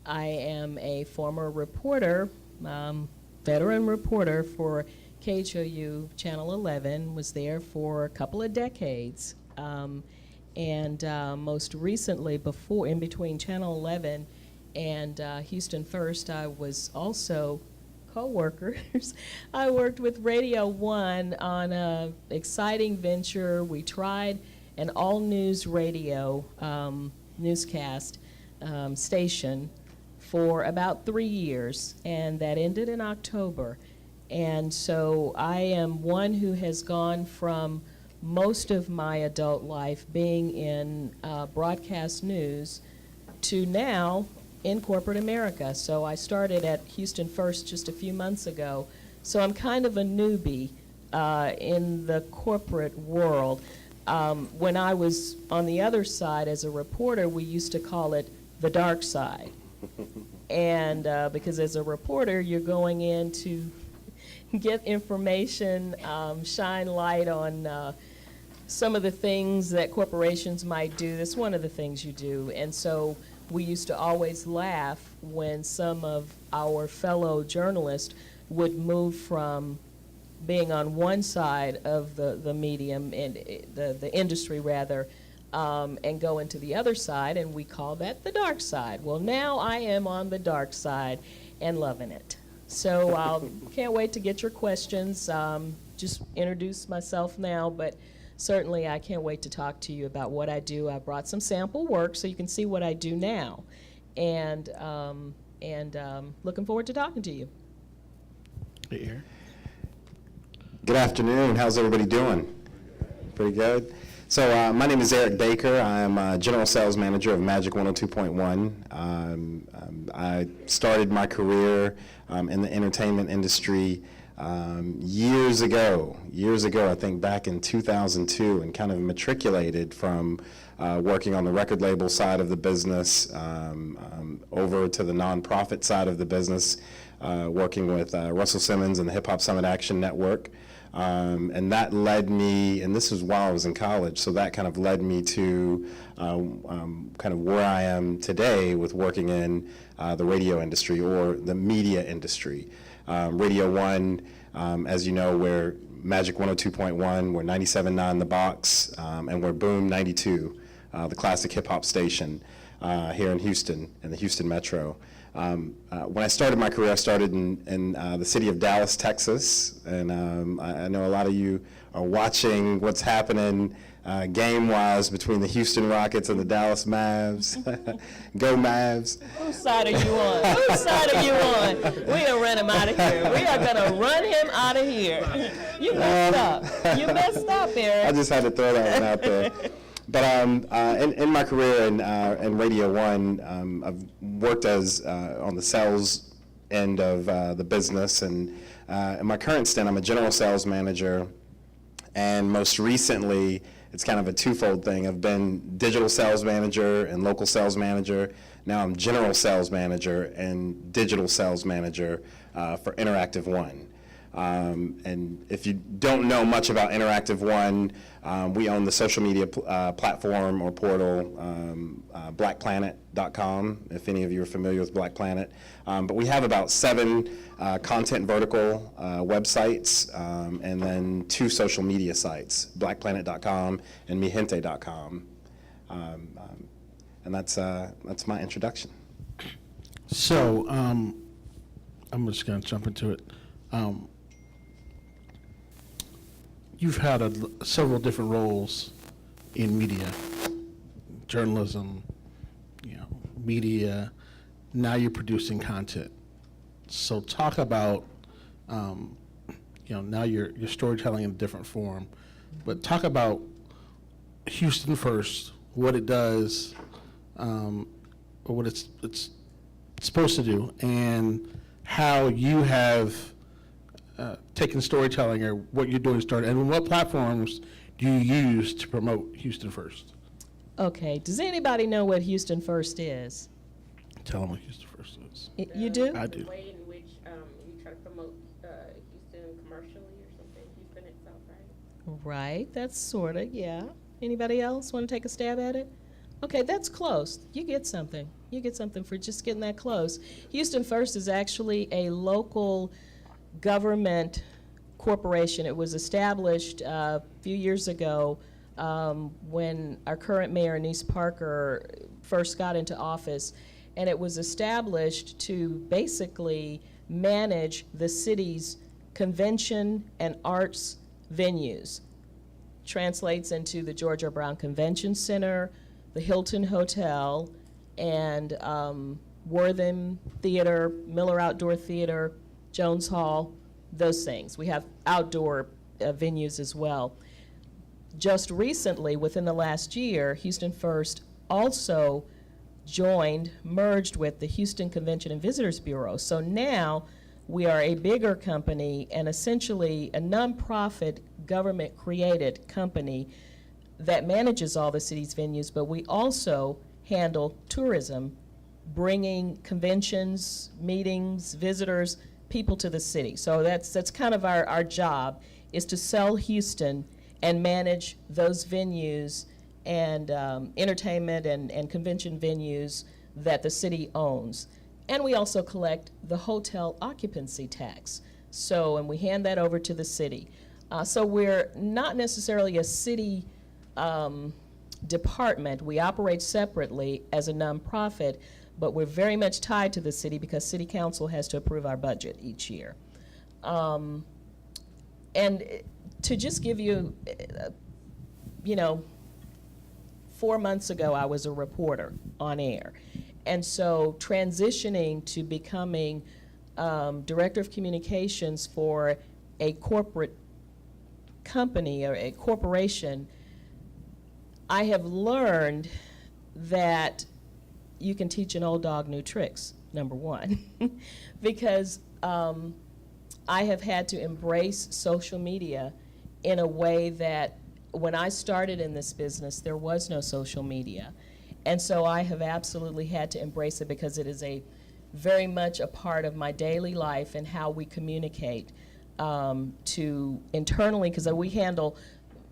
I am a former reporter, veteran reporter for KHOU Channel 11, was there for a couple of decades. And most recently, in between Channel 11 and Houston First, I was also co-workers. I worked with Radio 1 on an exciting venture. We tried an all-news radio newscast station for about 3 years, and that ended in October. And so I am one who has gone from most of my adult life being in broadcast news to now in corporate America. So I started at Houston First just a few months ago. So I'm kind of a newbie in the corporate world. When I was on the other side as a reporter, we used to call it the dark side. And because as a reporter, you're going in to get information, shine light on some of the things that corporations might do. That's one of the things you do. And so we used to always laugh when some of our fellow journalists would move from being on one side of the medium, and the industry rather, and go into the other side, and we call that the dark side. Well, now I am on the dark side and loving it. So I can't wait to get your questions. Just introduce myself now, but certainly I can't wait to talk to you about what I do. I brought some sample work so you can see what I do now. And looking forward to talking to you. Hey, Eric. Good afternoon. How's everybody doing? Pretty good. So my name is Eric Baker. I'm General Sales Manager of Magic 102.1. I started my career in the entertainment industry years ago, I think back in 2002, and kind of matriculated from working on the record label side of the business over to the nonprofit side of the business, working with Russell Simmons and the Hip Hop Summit Action Network. And that led me, and this was while I was in college, so that kind of led me to kind of where I am today with working in the radio industry or the media industry. Radio 1, as you know, we're Magic 102.1, we're 97.9 The Box, and we're Boom 92, the classic hip-hop station here in Houston, in the Houston Metro. When I started my career, I started in the city of Dallas, Texas, and I know a lot of you are watching what's happening game-wise between the Houston Rockets and the Dallas Mavs. Go Mavs. Whose side are you on? Whose side are you on? We're going to run him out of here. We are going to run him out of here. You messed up. You messed up, Eric. I just had to throw that one out there. But in my career in Radio 1, I've worked as on the sales end of the business, and in my current stint, I'm a general sales manager, and most recently, it's kind of a twofold thing. I've been digital sales manager and local sales manager. Now I'm general sales manager and digital sales manager for Interactive One. And if you don't know much about Interactive One, we own the social media platform or portal, blackplanet.com, if any of you are familiar with Black Planet. But we have about 7 content vertical websites, and then 2 social media sites, blackplanet.com and mihente.com. And that's my introduction. So I'm just going to jump into it. You've had several different roles in media, journalism, media. Now you're producing content. So talk about, now you're storytelling in a different form, but talk about Houston First, what it does, or what it's supposed to do, and how you have taken storytelling, or what you're doing to start, and what platforms do you use to promote Houston First? Okay, does anybody know what Houston First is? Tell them what Houston First is. You do? I do. The way in which you try to promote Houston commercially or something, Houston itself, right? Right, that's sort of, yeah. Anybody else want to take a stab at it? Okay, that's close. You get something. You get something for just getting that close. Houston First is actually a local government corporation. It was established a few years ago when our current mayor, Anise Parker, first got into office. And it was established to basically manage the city's convention and arts venues. Translates into the George R. Brown Convention Center, the Hilton Hotel, and Wortham Theater, Miller Outdoor Theater, Jones Hall, those things. We have outdoor venues as well. Just recently, within the last year, Houston First also merged with the Houston Convention and Visitors Bureau. So now we are a bigger company and essentially a nonprofit government-created company that manages all the city's venues, but we also handle tourism, bringing conventions, meetings, visitors, people to the city. So that's kind of our job, is to sell Houston and manage those venues and entertainment and convention venues that the city owns. And we also collect the hotel occupancy tax. So, and we hand that over to the city. So we're not necessarily a city department. We operate separately as a nonprofit, but we're very much tied to the city because City Council has to approve our budget each year. And to just give you, 4 months ago I was a reporter on air. And so transitioning to becoming Director of Communications for a corporate company or a corporation, I have learned that you can teach an old dog new tricks, number one, because I have had to embrace social media in a way that when I started in this business, there was no social media. And so I have absolutely had to embrace it because it is very much a part of my daily life and how we communicate to internally, because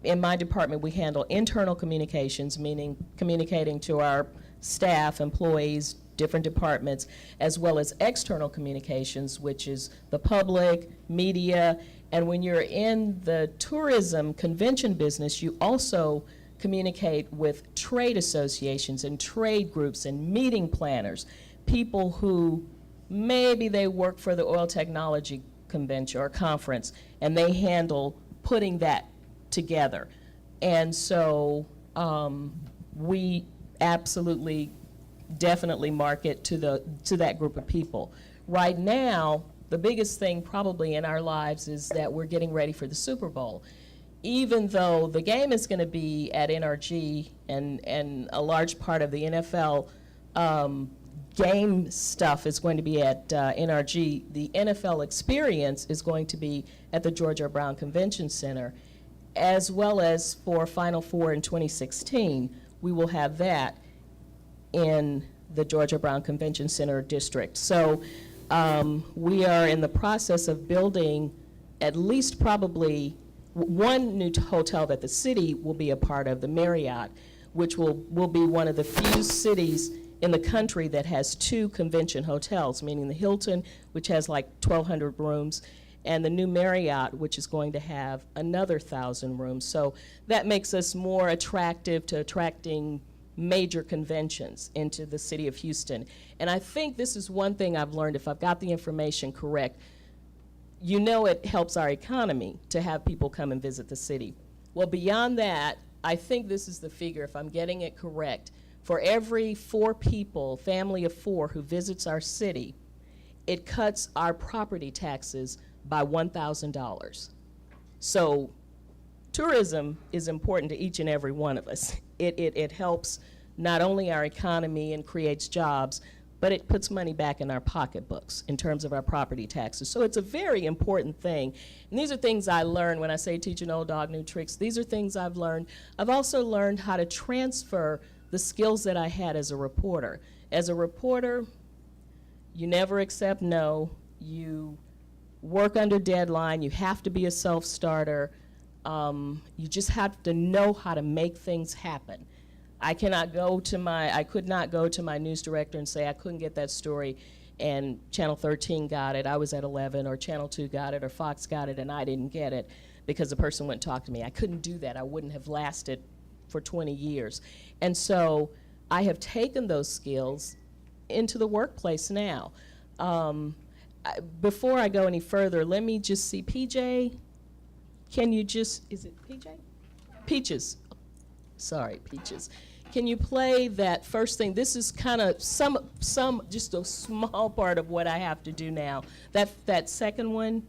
in my department, we handle internal communications, meaning communicating to our staff, employees, different departments, as well as external communications, which is the public, media, and when you're in the tourism convention business, you also communicate with trade associations and trade groups and meeting planners, people who maybe they work for the oil technology convention or conference, and they handle putting that together. And so we absolutely, definitely market to that group of people. Right now, the biggest thing probably in our lives is that we're getting ready for the Super Bowl. Even though the game is going to be at NRG and a large part of the NFL game stuff is going to be at NRG, the NFL experience is going to be at the George R. Brown Convention Center, as well as for Final Four in 2016. We will have that in the George R. Brown Convention Center district. So we are in the process of building at least probably one new hotel that the city will be a part of, the Marriott, which will be one of the few cities in the country that has 2 convention hotels, meaning the Hilton, which has like 1,200 rooms, and the new Marriott, which is going to have another 1,000 rooms. So that makes us more attractive to attracting major conventions into the city of Houston. And I think this is one thing I've learned, if I've got the information correct. It helps our economy to have people come and visit the city. Well, beyond that, I think this is the figure, if I'm getting it correct. For every 4 people, family of 4, who visits our city, it cuts our property taxes by $1,000. So tourism is important to each and every one of us. It helps not only our economy and creates jobs, but it puts money back in our pocketbooks in terms of our property taxes. So it's a very important thing. And these are things I learned when I say teach an old dog new tricks. These are things I've learned. I've also learned how to transfer the skills that I had as a reporter. As a reporter, you never accept no. You work under deadline. You have to be a self-starter. You just have to know how to make things happen. I could not go to my news director and say I couldn't get that story and Channel 13 got it, I was at 11, or Channel 2 got it, or Fox got it, and I didn't get it because the person wouldn't talk to me. I couldn't do that. I wouldn't have lasted for 20 years. And so I have taken those skills into the workplace now. Before I go any further, let me just see, PJ, can you just, is it PJ? Peaches. Sorry, Peaches. Can you play that first thing? This is kind of just a small part of what I have to do now. That second one.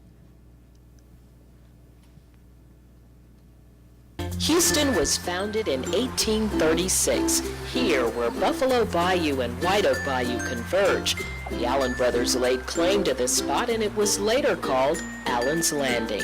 Houston was founded in 1836, here where Buffalo Bayou and White Oak Bayou converge. The Allen brothers laid claim to this spot, and it was later called Allen's Landing.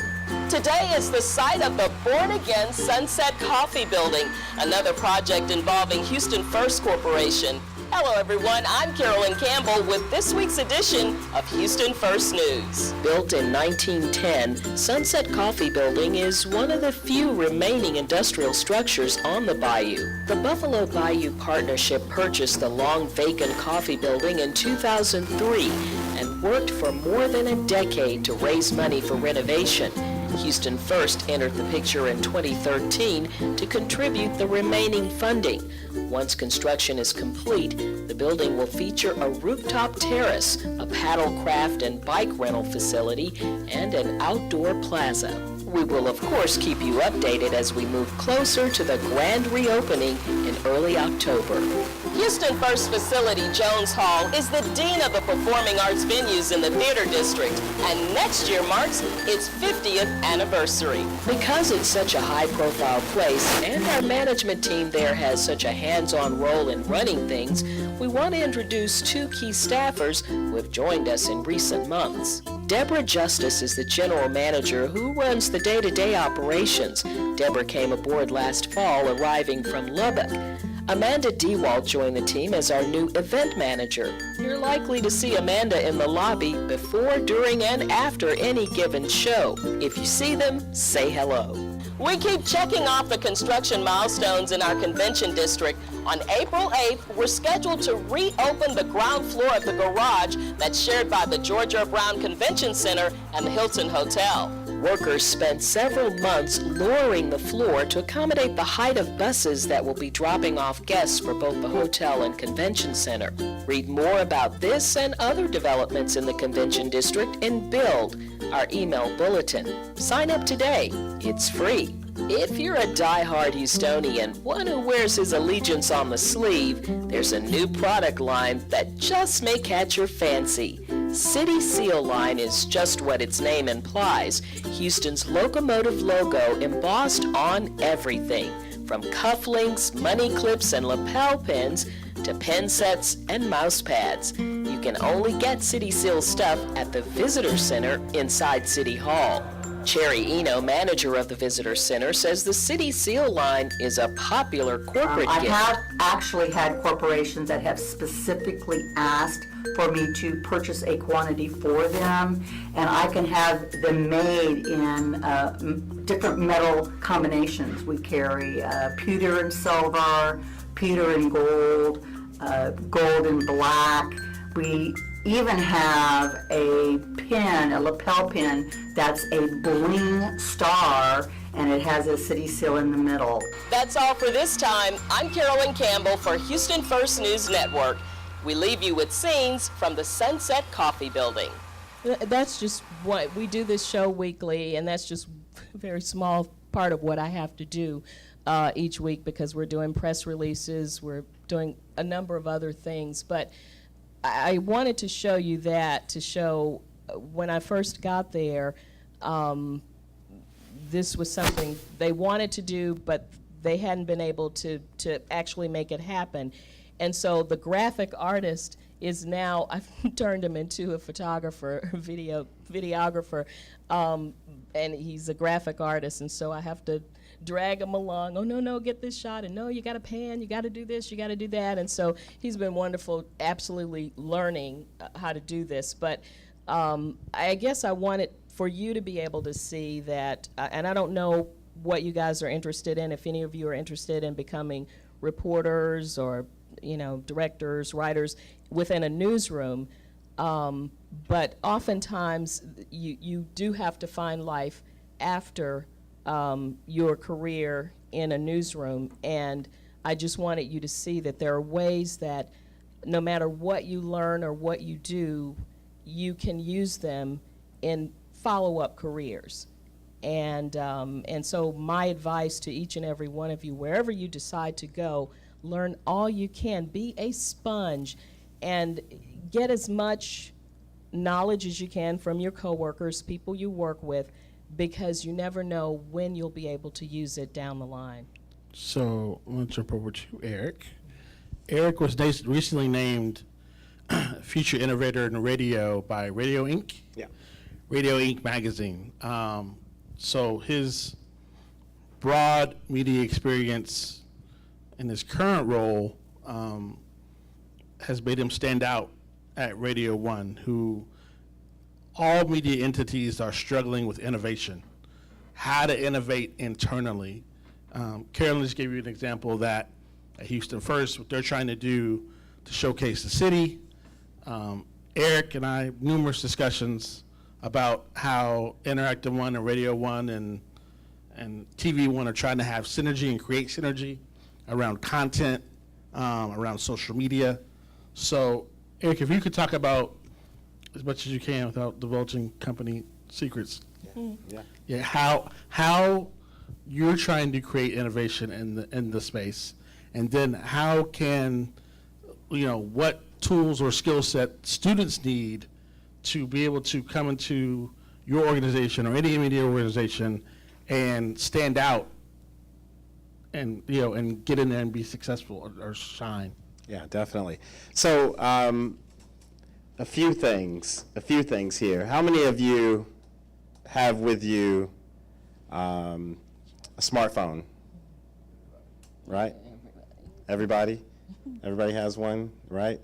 Today is the site of the born-again Sunset Coffee Building, another project involving Houston First Corporation. Hello everyone, I'm Carolyn Campbell with this week's edition of Houston First News. Built in 1910, Sunset Coffee Building is one of the few remaining industrial structures on the bayou. The Buffalo Bayou Partnership purchased the long vacant coffee building in 2003 and worked for more than a decade to raise money for renovation. Houston First entered the picture in 2013 to contribute the remaining funding. Once construction is complete, the building will feature a rooftop terrace, a paddlecraft and bike rental facility, and an outdoor plaza. We will, of course, keep you updated as we move closer to the grand reopening in early October. Houston First facility, Jones Hall, is the dean of the performing arts venues in the theater district, and next year marks its 50th anniversary. Because it's such a high-profile place and our management team there has such a hands-on role in running things, we want to introduce two key staffers who have joined us in recent months. Deborah Justice is the general manager who runs the day-to-day operations. Deborah came aboard last fall, arriving from Lubbock. Amanda Dewalt joined the team as our new event manager. You're likely to see Amanda in the lobby before, during, and after any given show. If you see them, say hello. We keep checking off the construction milestones in our convention district. On April 8th, we're scheduled to reopen the ground floor of the garage that's shared by the Georgia Brown Convention Center and the Hilton Hotel. Workers spent several months lowering the floor to accommodate the height of buses that will be dropping off guests for both the hotel and convention center. Read more about this and other developments in the convention district in Build, our email bulletin. Sign up today. It's free. If you're a die-hard Houstonian, one who wears his allegiance on the sleeve, there's a new product line that just may catch your fancy. City Seal Line is just what its name implies, Houston's locomotive logo embossed on everything, from cufflinks, money clips, and lapel pins to pen sets and mouse pads. You can only get City Seal stuff at the Visitor Center inside City Hall. Cherry Eno, manager of the Visitor Center, says the City Seal line is a popular corporate I gift. have actually had corporations that have specifically asked for me to purchase a quantity for them, and I can have them made in different metal combinations. We carry pewter and silver, pewter and gold, gold and black. We even have a pin, a lapel pin, that's a bling star, and it has a city seal in the middle. That's all for this time. I'm Carolyn Campbell for Houston First News Network. We leave you with scenes from the Sunset Coffee Building. That's just what we do, this show weekly, and that's just a very small part of what I have to do each week, because we're doing press releases, we're doing a number of other things. But I wanted to show you that, to show when I first got there, this was something they wanted to do, but they hadn't been able to actually make it happen. And so the graphic artist is now, I've turned him into a photographer, videographer, and he's a graphic artist, and so I have to drag him along. Oh, no, get this shot, and no, you got to pan, you got to do this, you got to do that. And so he's been wonderful, absolutely learning how to do this. But I guess I wanted for you to be able to see that, and I don't know what you guys are interested in, if any of you are interested in becoming reporters or, directors, writers within a newsroom. But oftentimes, you do have to find life after your career in a newsroom. And I just wanted you to see that there are ways that no matter what you learn or what you do, you can use them in follow-up careers. And so my advice to each and every one of you, wherever you decide to go, learn all you can. Be a sponge and get as much knowledge as you can from your coworkers, people you work with, because you never know when you'll be able to use it down the line. So I'm going to jump over to Eric. Eric was recently named Future Innovator in Radio by Radio Inc. Yeah. Radio Inc. magazine. So his broad media experience in his current role has made him stand out at Radio One, who all media entities are struggling with innovation, how to innovate internally. Carolyn just gave you an example that at Houston First, what they're trying to do to showcase the city. Eric and I, numerous discussions about how Interactive One and Radio One and TV One are trying to have synergy and create synergy around content, around social media. So, Eric, if you could talk about as much as you can without divulging company secrets. Yeah. Yeah, how you're trying to create innovation in the space, and then how can, what tools or skill set students need to be able to come into your organization or any media organization and stand out and, and get in there and be successful or shine. Yeah, definitely. So, a few things here. How many of you have with you a smartphone? Right? Everybody? Everybody has one, right?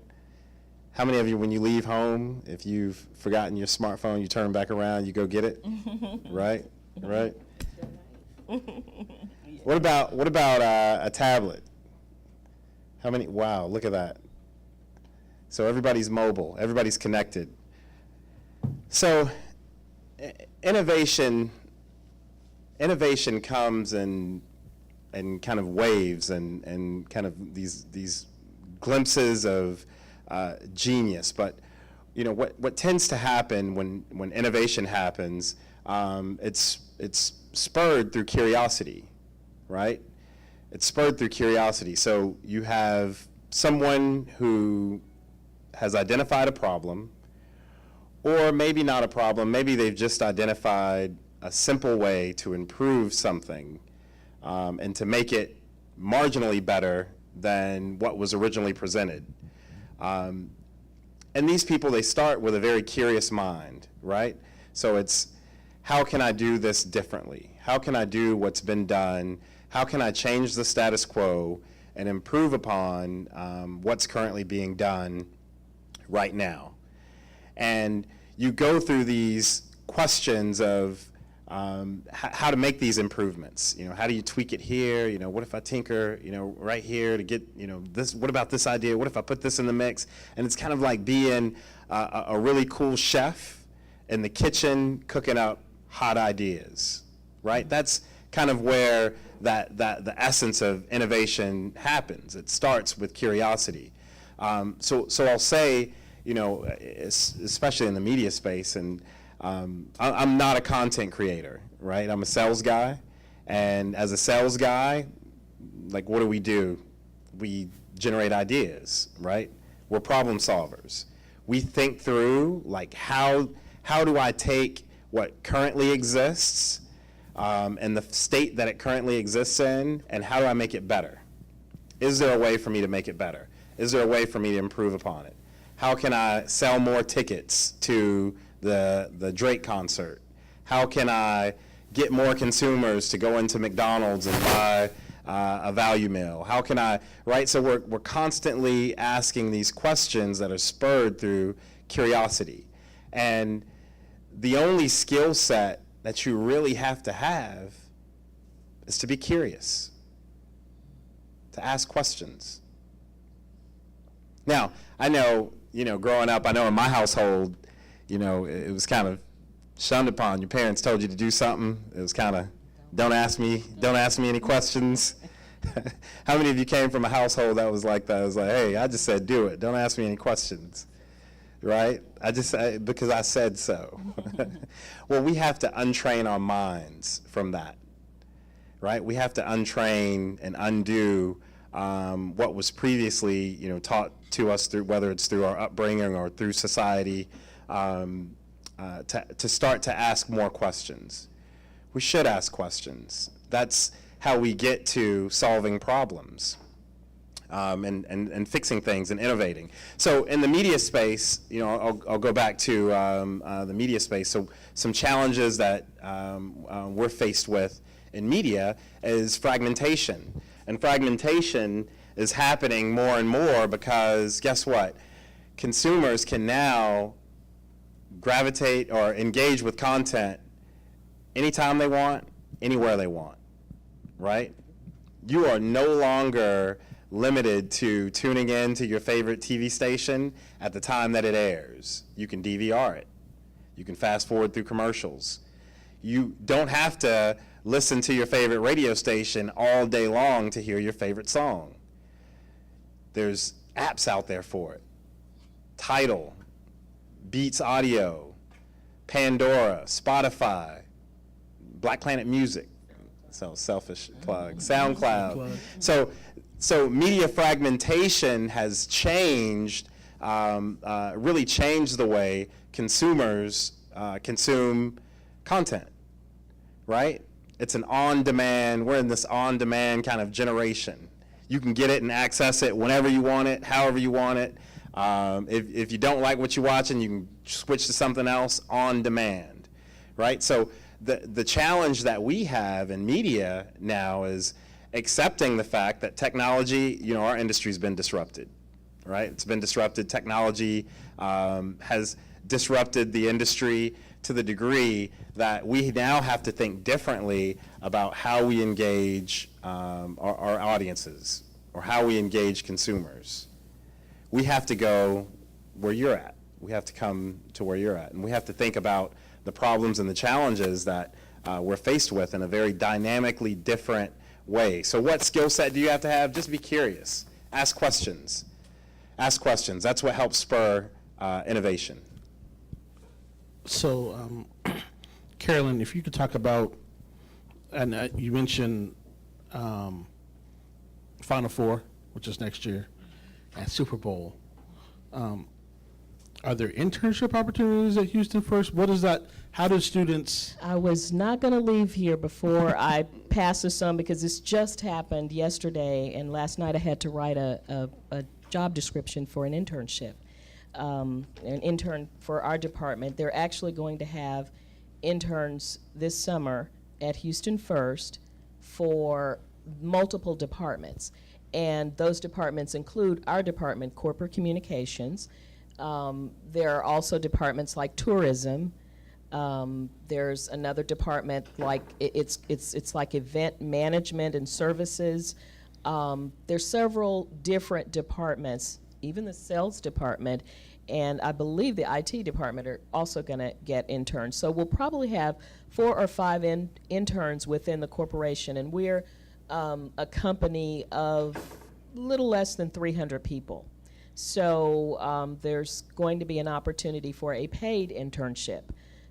How many of you, when you leave home, if you've forgotten your smartphone, you turn back around, you go get it? Right? Right? What about a tablet? How many? Wow, look at that. So everybody's mobile, everybody's connected. So innovation comes in kind of waves and kind of these glimpses of genius. But what tends to happen when innovation happens, it's spurred through curiosity, right? It's spurred through curiosity. So you have someone who has identified a problem, or maybe not a problem, maybe they've just identified a simple way to improve something and to make it marginally better than what was originally presented. And these people, they start with a very curious mind, right? So it's, how can I do this differently? How can I do what's been done? How can I change the status quo and improve upon what's currently being done right now? And you go through these questions of how to make these improvements. How do you tweak it here? What if I tinker, right here to get, this, what about this idea? What if I put this in the mix? And it's kind of like being a really cool chef in the kitchen cooking up hot ideas, right? That's kind of where the essence of innovation happens. It starts with curiosity. So I'll say, especially in the media space, and I'm not a content creator, right? I'm a sales guy, and as a sales guy, like, what do? We generate ideas, right? We're problem solvers. We think through, like, how do I take what currently exists and the state that it currently exists in, and how do I make it better? Is there a way for me to make it better? Is there a way for me to improve upon it? How can I sell more tickets to the Drake concert? How can I get more consumers to go into McDonald's and buy a value meal? How can I, right? So we're constantly asking these questions that are spurred through curiosity. And the only skill set that you really have to have is to be curious. to ask questions. Now, I know, growing up, I know in my household, it was kind of shunned upon. Your parents told you to do something. It was kind of, don't ask me any questions. How many of you came from a household that was like that? It was like, hey, I just said do it. Don't ask me any questions, right? Because I said so. Well, we have to untrain our minds from that, right? We have to untrain and undo what was previously, taught to us through, whether it's through our upbringing or through society, to start to ask more questions. We should ask questions. That's how we get to solving problems and fixing things and innovating. So in the media space, I'll go back to the media space. So some challenges that we're faced with in media is fragmentation. And fragmentation is happening more and more because guess what? Consumers can now gravitate or engage with content anytime they want, anywhere they want, right? You are no longer limited to tuning in to your favorite TV station at the time that it airs. You can DVR it. You can fast forward through commercials. You don't have to listen to your favorite radio station all day long to hear your favorite song. There's apps out there for it. Tidal, Beats Audio, Pandora, Spotify, Black Planet Music, so selfish plug, SoundCloud. So media fragmentation has changed, really changed the way consumers consume content, right? It's an on-demand, we're in this on-demand kind of generation. You can get it and access it whenever you want it, however you want it. If you don't like what you're watching, you can switch to something else on demand, right? So the challenge that we have in media now is accepting the fact that technology, our industry's been disrupted, right? It's been disrupted. Technology has disrupted the industry to the degree that we now have to think differently about how we engage our audiences or how we engage consumers. We have to go where you're at. We have to come to where you're at. And we have to think about the problems and the challenges that we're faced with in a very dynamically different way. So what skill set do you have to have? Just be curious. Ask questions. Ask questions. That's what helps spur innovation. So, Carolyn, if you could talk about, and you mentioned Final Four, which is next year, and Super Bowl. Are there internship opportunities at Houston First? What is that? How do students? I was not going to leave here before I pass this on because this just happened yesterday, and last night I had to write a job description for an internship. An intern for our department. They're actually going to have interns this summer at Houston First for multiple departments. And those departments include our department, corporate communications. There are also departments like tourism. There's another department like it's like event management and services. There's several different departments, even the sales department, and I believe the IT department are also going to get interns. So we'll probably have 4 or 5 interns within the corporation, and we're a company of little less than 300 people. So there's going to be an opportunity for a paid internship.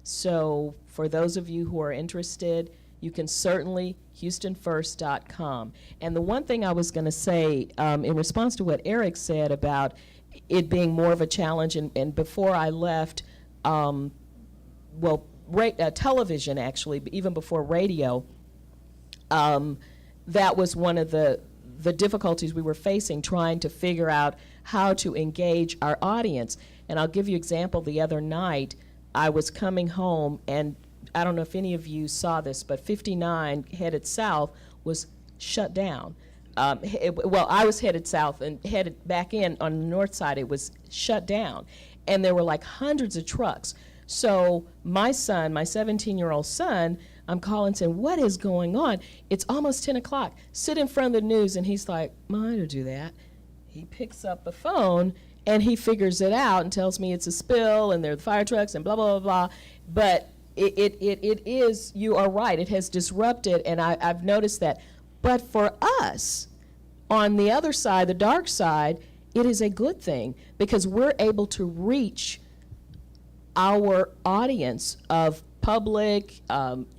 So for those of you who are interested, you can certainly HoustonFirst.com. And the one thing I was going to say in response to what Eric said about it being more of a challenge, and before I left, television actually, but even before radio, that was one of the difficulties we were facing, trying to figure out how to engage our audience. And I'll give you an example. The other night, I was coming home, and I don't know if any of you saw this, but 59 headed south was shut down. I was headed south and headed back in on the north side. It was shut down. And there were like hundreds of trucks. So my son, my 17-year-old son, I'm calling saying, what is going on? It's almost 10 o'clock. Sit in front of the news. And he's like, "Mine to do that." He picks up the phone and he figures it out and tells me it's a spill and there are the fire trucks and blah, blah, blah, blah. But it is, you are right, it has disrupted, and I've noticed that. But for us, on the other side, the dark side, it is a good thing because we're able to reach our audience of public,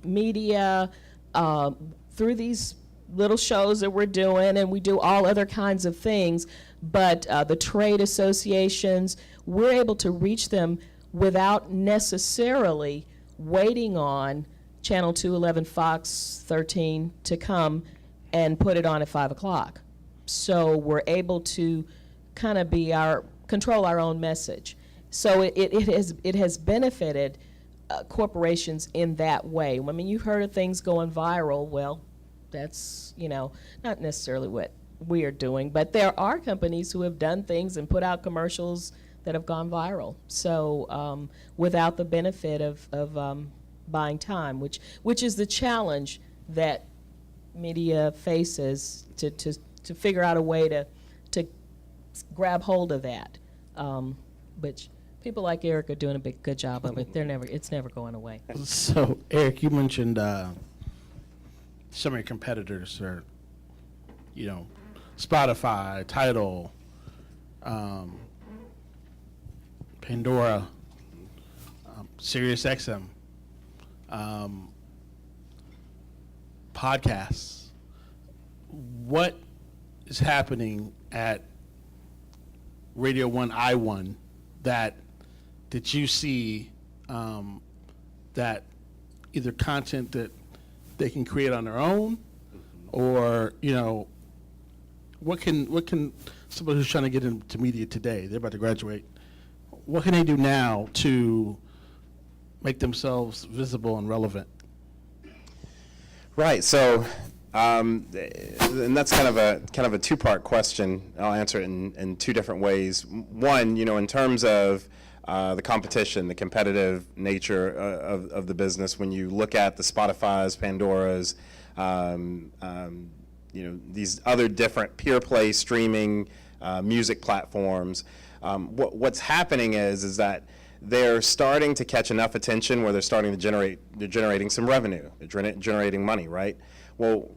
media, through these little shows that we're doing, and we do all other kinds of things, but the trade associations, we're able to reach them without necessarily waiting on Channel 211, Fox 13 to come and put it on at 5 o'clock. So we're able to kind of control our own message. So it has benefited corporations in that way. I mean, you've heard of things going viral. Well, that's, not necessarily what we are doing, but there are companies who have done things and put out commercials that have gone viral. So without the benefit of buying time, which is the challenge that media faces to figure out a way to grab hold of that, which people like Eric are doing a good job of it. It's never going away. So, Eric, you mentioned some of your competitors are, Spotify, Tidal, Pandora, SiriusXM, podcasts. What is happening at Radio 1 I1 that you see that either content that they can create on their own, or what can somebody who's trying to get into media today, they're about to graduate, what can they do now to make themselves visible and relevant? Right. So, and that's kind of a two-part question. I'll answer it in two different ways. One, in terms of the competition, the competitive nature of the business. When you look at the Spotify's, Pandora's, these other different pure play streaming music platforms, what's happening is that they're starting to catch enough attention where they're generating some revenue. They're generating money, right? Well,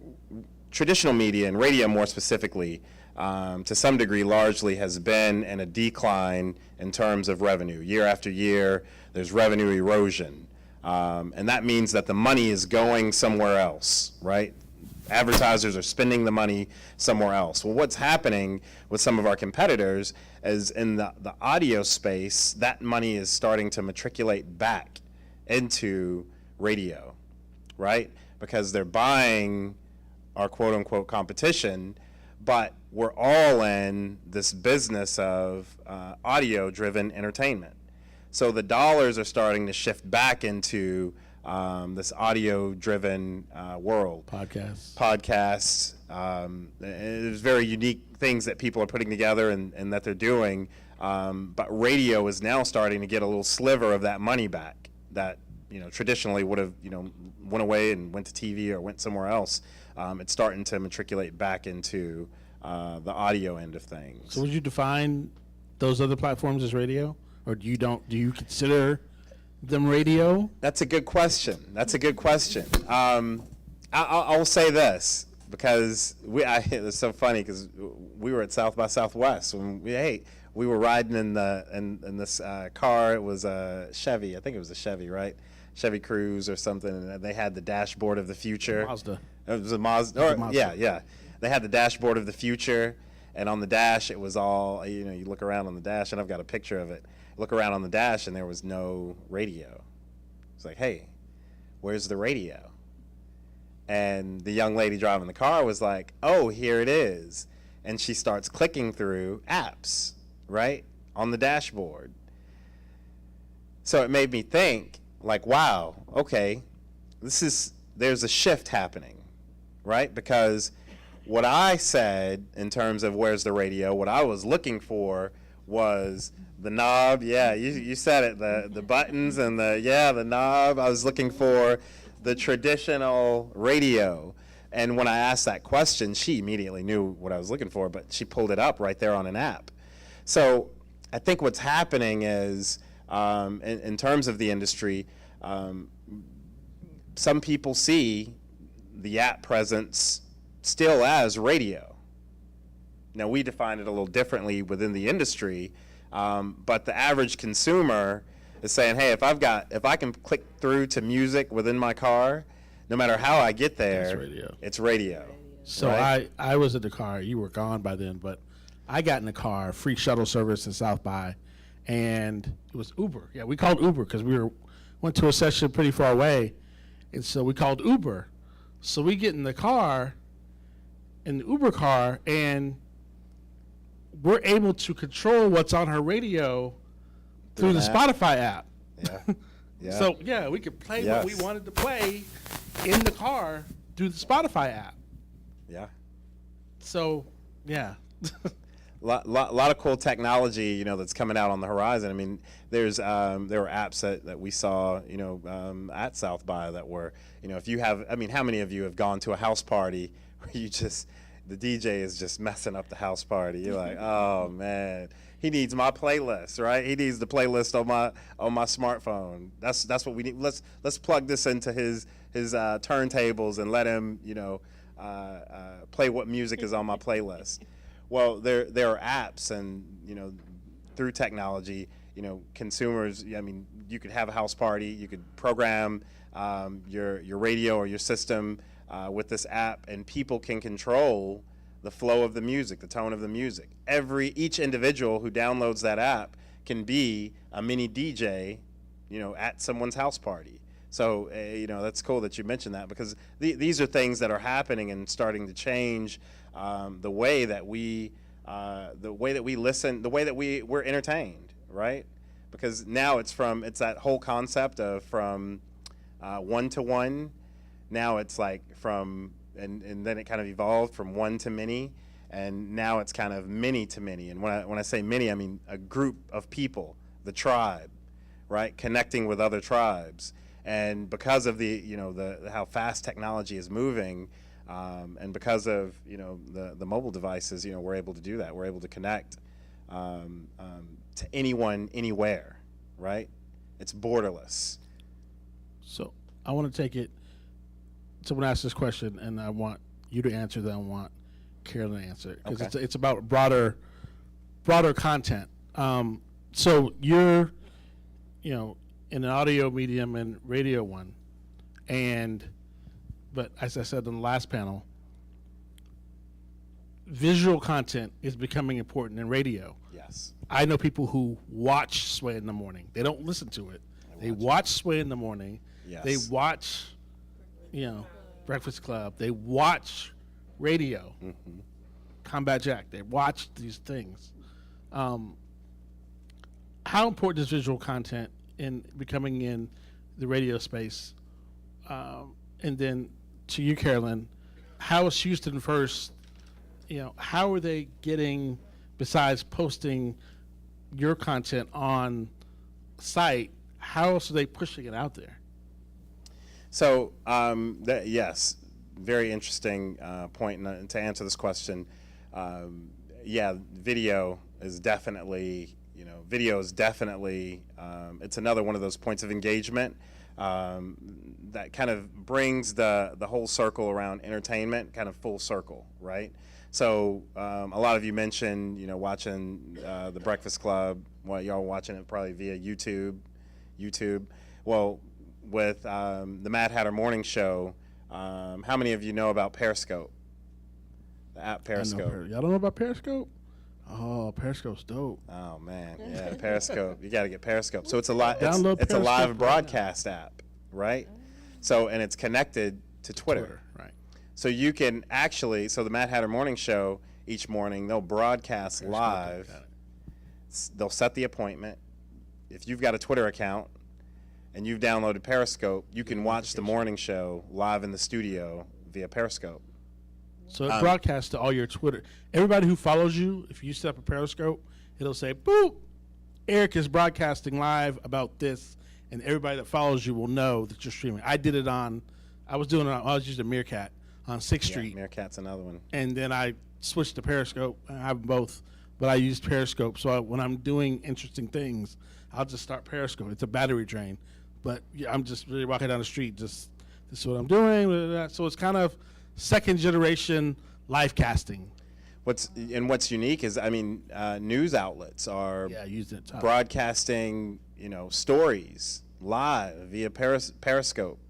traditional media and radio more specifically, to some degree, largely has been in a decline in terms of revenue. Year after year, there's revenue erosion. And that means that the money is going somewhere else, right? Advertisers are spending the money somewhere else. Well, what's happening with some of our competitors is in the audio space, that money is starting to matriculate back into radio, right? Because they're buying our quote-unquote competition, but we're all in this business of audio-driven entertainment. So the dollars are starting to shift back into this audio-driven world. Podcasts. There's very unique things that people are putting together and that they're doing. But radio is now starting to get a little sliver of that money back that traditionally would have went away and went to TV or went somewhere else. It's starting to matriculate back into the audio end of things. So would you define those other platforms as radio, or do you consider them radio? That's a good question. I'll say this because it's so funny because we were at South by Southwest when we were riding in this car. It was a Chevy. I think it was a Chevy, right? Chevy Cruze or something. And they had the dashboard of the future. Mazda. It was a Mazda. Yeah. They had the dashboard of the future, and on the dash it was all you look around on the dash, and I've got a picture of it. Look around on the dash, and there was no radio. It's like, hey, where's the radio? And the young lady driving the car was like, oh, here it is. And she starts clicking through apps, right, on the dashboard. So it made me think, like, wow, okay, there's a shift happening, right? Because what I said in terms of where's the radio, what I was looking for was the knob. Yeah, you said it, the buttons and the knob. I was looking for the traditional radio. And when I asked that question, she immediately knew what I was looking for, but she pulled it up right there on an app. So I think what's happening is, in terms of the industry, some people see the app presence still as radio. Now, we define it a little differently within the industry, but the average consumer is saying, hey, if I can click through to music within my car, no matter how I get there, it's radio. So right? I was in the car. You were gone by then, but I got in the car, free shuttle service in South by, and it was Uber. Yeah, we called Uber because went to a session pretty far away, and so we called Uber. So we get in the car, in the Uber car, and we're able to control what's on her radio through the Spotify app. Yeah. Yeah. So, yeah, we could play what we wanted to play in the car through the Spotify app. Yeah. So, yeah. Lot of cool technology, that's coming out on the horizon. I mean, there were apps that we saw, at South by that were, if you have, how many of you have gone to a house party where the DJ is just messing up the house party? You're like, oh man, he needs my playlist, right? He needs the playlist on my smartphone. That's what we need. Let's plug this into his turntables and let him, play what music is on my playlist. Well, there are apps, and through technology, consumers. You could have a house party. You could program your radio or your system with this app, and people can control the flow of the music, the tone of the music. Each individual who downloads that app can be a mini DJ, at someone's house party. So, that's cool that you mentioned that, because these are things that are happening and starting to change the way that we listen, the way that we're entertained, right? Because now it's that whole concept of from one to one. Now it's like and then it kind of evolved from one to many, and now it's kind of many to many. And when I say many, I mean a group of people, the tribe, right? Connecting with other tribes. And because of how fast technology is moving, and because of the mobile devices, we're able to do that. We're able to connect to anyone, anywhere, right? It's borderless. So I want to take it. Someone asked this question, and I want you to answer. Then I want Carolyn to answer, because it's about broader content. So you're, in an audio medium and radio one, but as I said in the last panel, visual content is becoming important in radio. Yes. I know people who watch Sway in the morning. They don't listen to it. They watch Sway in the morning. Yes. They watch, Breakfast Club. They watch radio. Mm-hmm. Combat Jack. They watch these things. How important is visual content in becoming in the radio space? And then to you, Carolyn, how is Houston First? How are they getting, besides posting your content on site, how else are they pushing it out there? So, yes, very interesting point. And to answer this question, video is definitely, it's another one of those points of engagement that kind of brings the whole circle around entertainment kind of full circle, right? So a lot of you mentioned, watching The Breakfast Club. Well, y'all watching it probably via YouTube. Well, with the Mad Hatter Morning Show, how many of you know about Periscope? The app Periscope. Y'all don't know about Periscope? Oh, Periscope's dope. Oh man, yeah, Periscope. You got to get Periscope. So it's a live Periscope broadcast app, right? So, and it's connected to Twitter. Right. So you can actually, the Mad Hatter Morning Show, each morning they'll broadcast live. They'll set the appointment. If you've got a Twitter account and you've downloaded Periscope, you can watch the morning show live in the studio via Periscope. So it broadcasts to all your Twitter. Everybody who follows you, if you set up a Periscope, it'll say, boop, Eric is broadcasting live about this, and everybody that follows you will know that you're streaming. I did it on I was using Meerkat on 6th Yeah, Street, Meerkat's another one. and then I switched to Periscope. I have both, but I use Periscope. So when I'm doing interesting things, I'll just start Periscope. It's a battery drain, but yeah, I'm just really walking down the street. Just this is what I'm doing. Blah, blah, blah. So it's kind of second generation live casting. What's unique is, I mean, news outlets are Yeah, I used it. broadcasting, stories live via Periscope,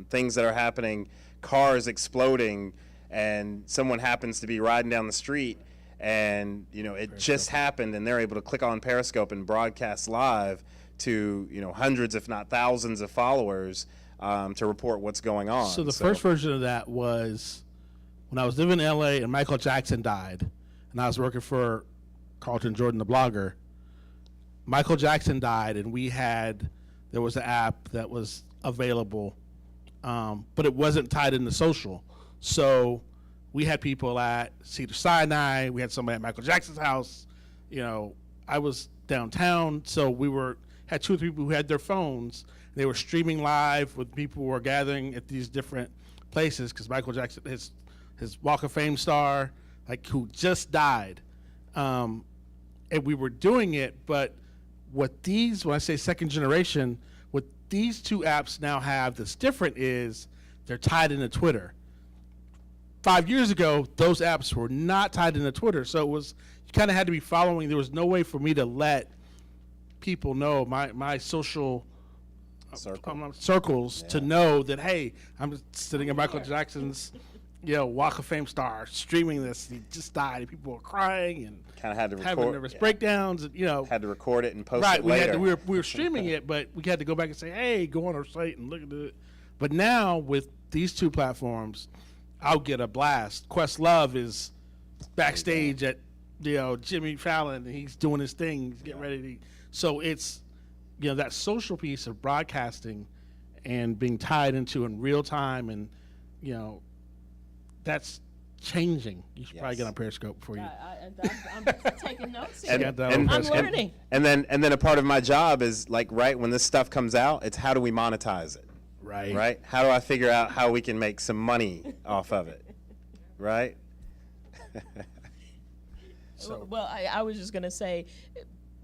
things that are happening, cars exploding, and someone happens to be riding down the street, and it just happened, and they're able to click on Periscope and broadcast live to hundreds, if not thousands, of followers to report what's going on. So the first version of that was when I was living in LA and Michael Jackson died, and I was working for Carlton Jordan, the blogger. Michael Jackson died, and there was an app that was available, but it wasn't tied into social. So we had people at Cedar Sinai. We had somebody at Michael Jackson's house. I was downtown, so had 2 or 3 people who had their phones. They were streaming live with people who were gathering at these different places because Michael Jackson, his Walk of Fame star, who just died, and we were doing it. But when I say second generation, what these 2 apps now have that's different is they're tied into Twitter. 5 years ago, those apps were not tied into Twitter, so you kind of had to be following. There was no way for me to let people know my social circles to know that, hey, I'm sitting at Michael Jackson's Walk of Fame star streaming this. He just died, and people were crying and kind of had to having nervous breakdowns. And, had to record it and post right, it later. we were streaming it, but we had to go back and say, hey, go on our site and look at it. But now with these 2 platforms, I'll get a blast. Questlove is backstage at Jimmy Fallon, and he's doing his thing. He's getting ready to. So it's that social piece of broadcasting and being tied into in real time, and that's changing. You should probably get on Periscope before you. I'm taking notes here. And I'm learning. And then a part of my job is right when this stuff comes out, it's how do we monetize it? Right? How do I figure out how we can make some money off of it? Right? Well, I was just going to say,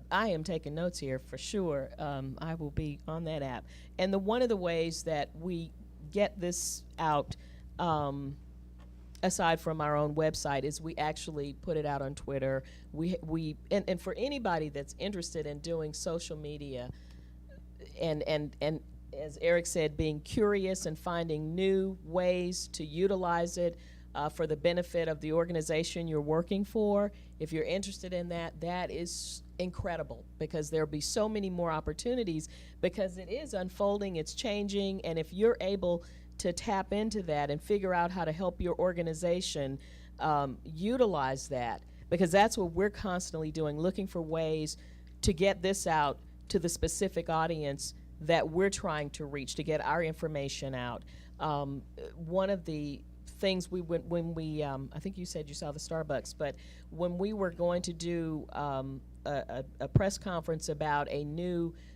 I am taking notes here for sure. I will be on that app. And one of the ways that we get this out, aside from our own website, is we actually put it out on Twitter. And for anybody that's interested in doing social media, and as Eric said, being curious and finding new ways to utilize it for the benefit of the organization you're working for, if you're interested in that, that is incredible, because there'll be so many more opportunities, because it is unfolding, it's changing, and if you're able to tap into that and figure out how to help your organization utilize that, because that's what we're constantly doing, looking for ways to get this out to the specific audience that we're trying to reach, to get our information out. One of the things when we I think you said you saw the Starbucks, but when we were going to do a press conference about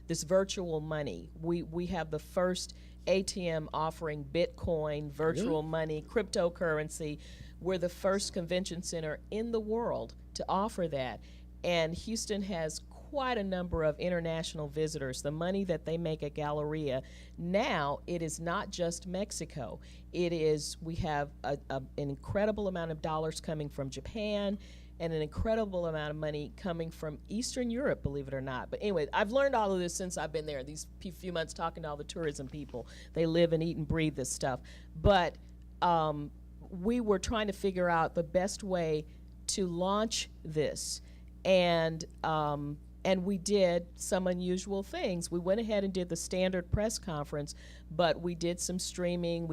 this virtual money, we have the first ATM offering Bitcoin, virtual money, cryptocurrency. We're the first convention center in the world to offer that, and Houston has quite a number of international visitors. The money that they make at Galleria, now it is not just Mexico. We have an incredible amount of dollars coming from Japan, and an incredible amount of money coming from Eastern Europe, believe it or not. But anyway, I've learned all of this since I've been there, these few months, talking to all the tourism people. They live and eat and breathe this stuff. But we were trying to figure out the best way to launch this. And we did some unusual things. We went ahead and did the standard press conference, but we did some streaming.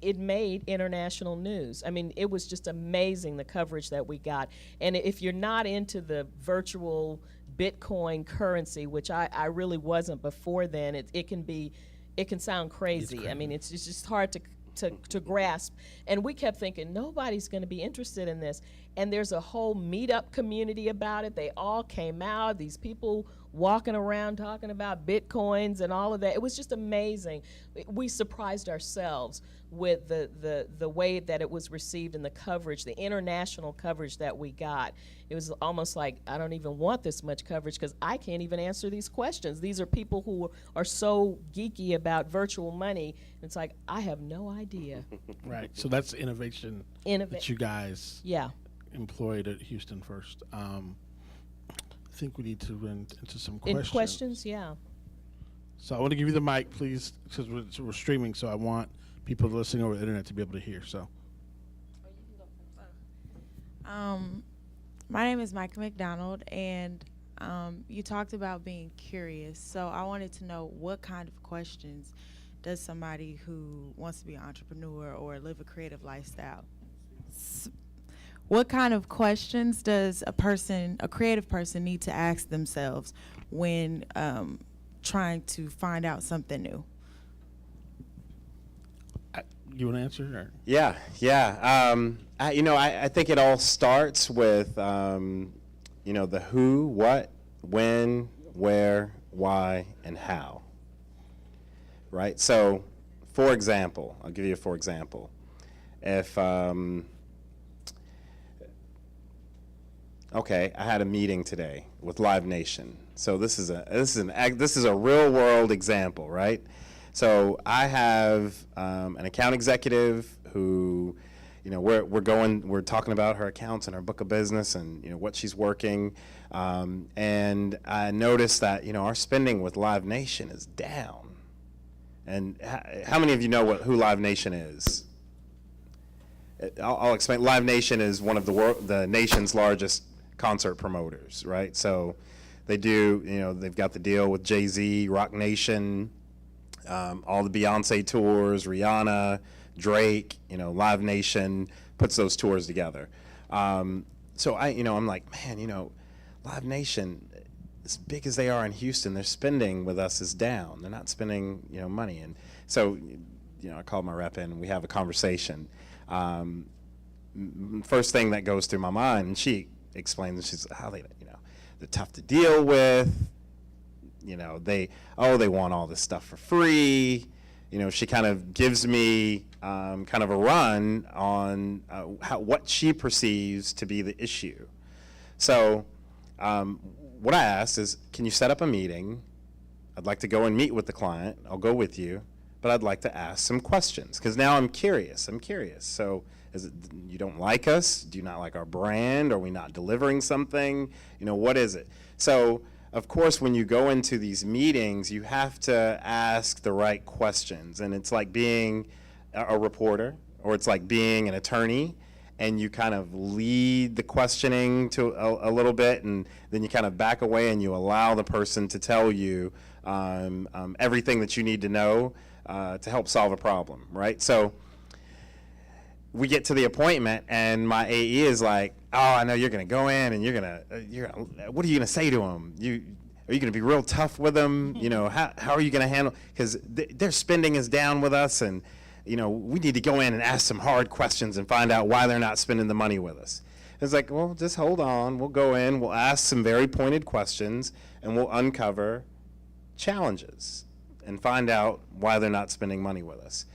It made international news. I mean, it was just amazing, the coverage that we got. And if you're not into the virtual Bitcoin currency, which I really wasn't before then, it can sound crazy. I mean, it's just hard to grasp. And we kept thinking, nobody's going to be interested in this. And there's a whole meetup community about it. They all came out. These people walking around talking about Bitcoins and all of that. It was just amazing. We surprised ourselves with the way that it was received and the coverage, the international coverage that we got. It was almost like, I don't even want this much coverage because I can't even answer these questions. These are people who are so geeky about virtual money. It's like, I have no idea. Right. So that's innovation that you guys Yeah. employed at Houston First. I think we need to run into some questions. Questions, yeah. So I want to give you the mic, please, because we're streaming, so I want people listening over the internet to be able to hear. So, my name is Micah McDonald, and you talked about being curious. So I wanted to know, what kind of questions does somebody who wants to be an entrepreneur or live a creative lifestyle, what kind of questions does a creative person need to ask themselves when trying to find out something new? you want to answer? Or? Yeah. I think it all starts with, the who, what, when, where, why, and how. Right? So, for example, I'll give you a for example. If, okay, I had a meeting today with Live Nation. So this is a real world example, right? So I have an account executive who, we're talking about her accounts and her book of business and what she's working, and I noticed that our spending with Live Nation is down. And how many of you know who Live Nation is? I'll explain. Live Nation is one of the nation's largest concert promoters, right? So they do, they've got the deal with Jay-Z, Rock Nation, all the Beyonce tours, Rihanna, Drake, Live Nation puts those tours together. So I'm like, man, Live Nation, as big as they are in Houston, their spending with us is down. They're not spending, money. And so, I called my rep in and we have a conversation. First thing that goes through my mind, and she explains, she's how they're tough to deal with. They want all this stuff for free. She kind of gives me kind of a run on what she perceives to be the issue. So what I asked is, can you set up a meeting? I'd like to go and meet with the client. I'll go with you, but I'd like to ask some questions because now I'm curious. So is it you don't like us? Do you not like our brand? Are we not delivering something? What is it? So of course, when you go into these meetings, you have to ask the right questions. And it's like being a reporter, or it's like being an attorney, and you kind of lead the questioning to a little bit, and then you kind of back away and you allow the person to tell you everything that you need to know to help solve a problem, right? So we get to the appointment, and my AE is like, "Oh, I know you're going to go in, and you're gonna. What are you going to say to them? Are you going to be real tough with them? How are you going to handle? Because their spending is down with us, and we need to go in and ask some hard questions and find out why they're not spending the money with us." It's like, well, just hold on. We'll go in. We'll ask some very pointed questions, and we'll uncover challenges and find out why they're not spending money with us.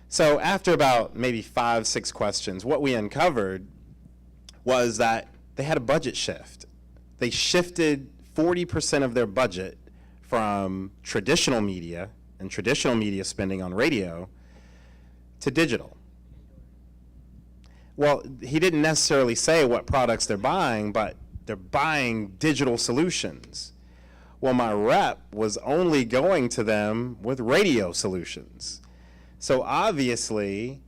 So after about maybe 5-6 questions, what we uncovered was that they had a budget shift. They shifted 40% of their budget from traditional media and traditional media spending on radio to digital. Well, he didn't necessarily say what products they're buying, but they're buying digital solutions. Well, my rep was only going to them with radio solutions. So obviously,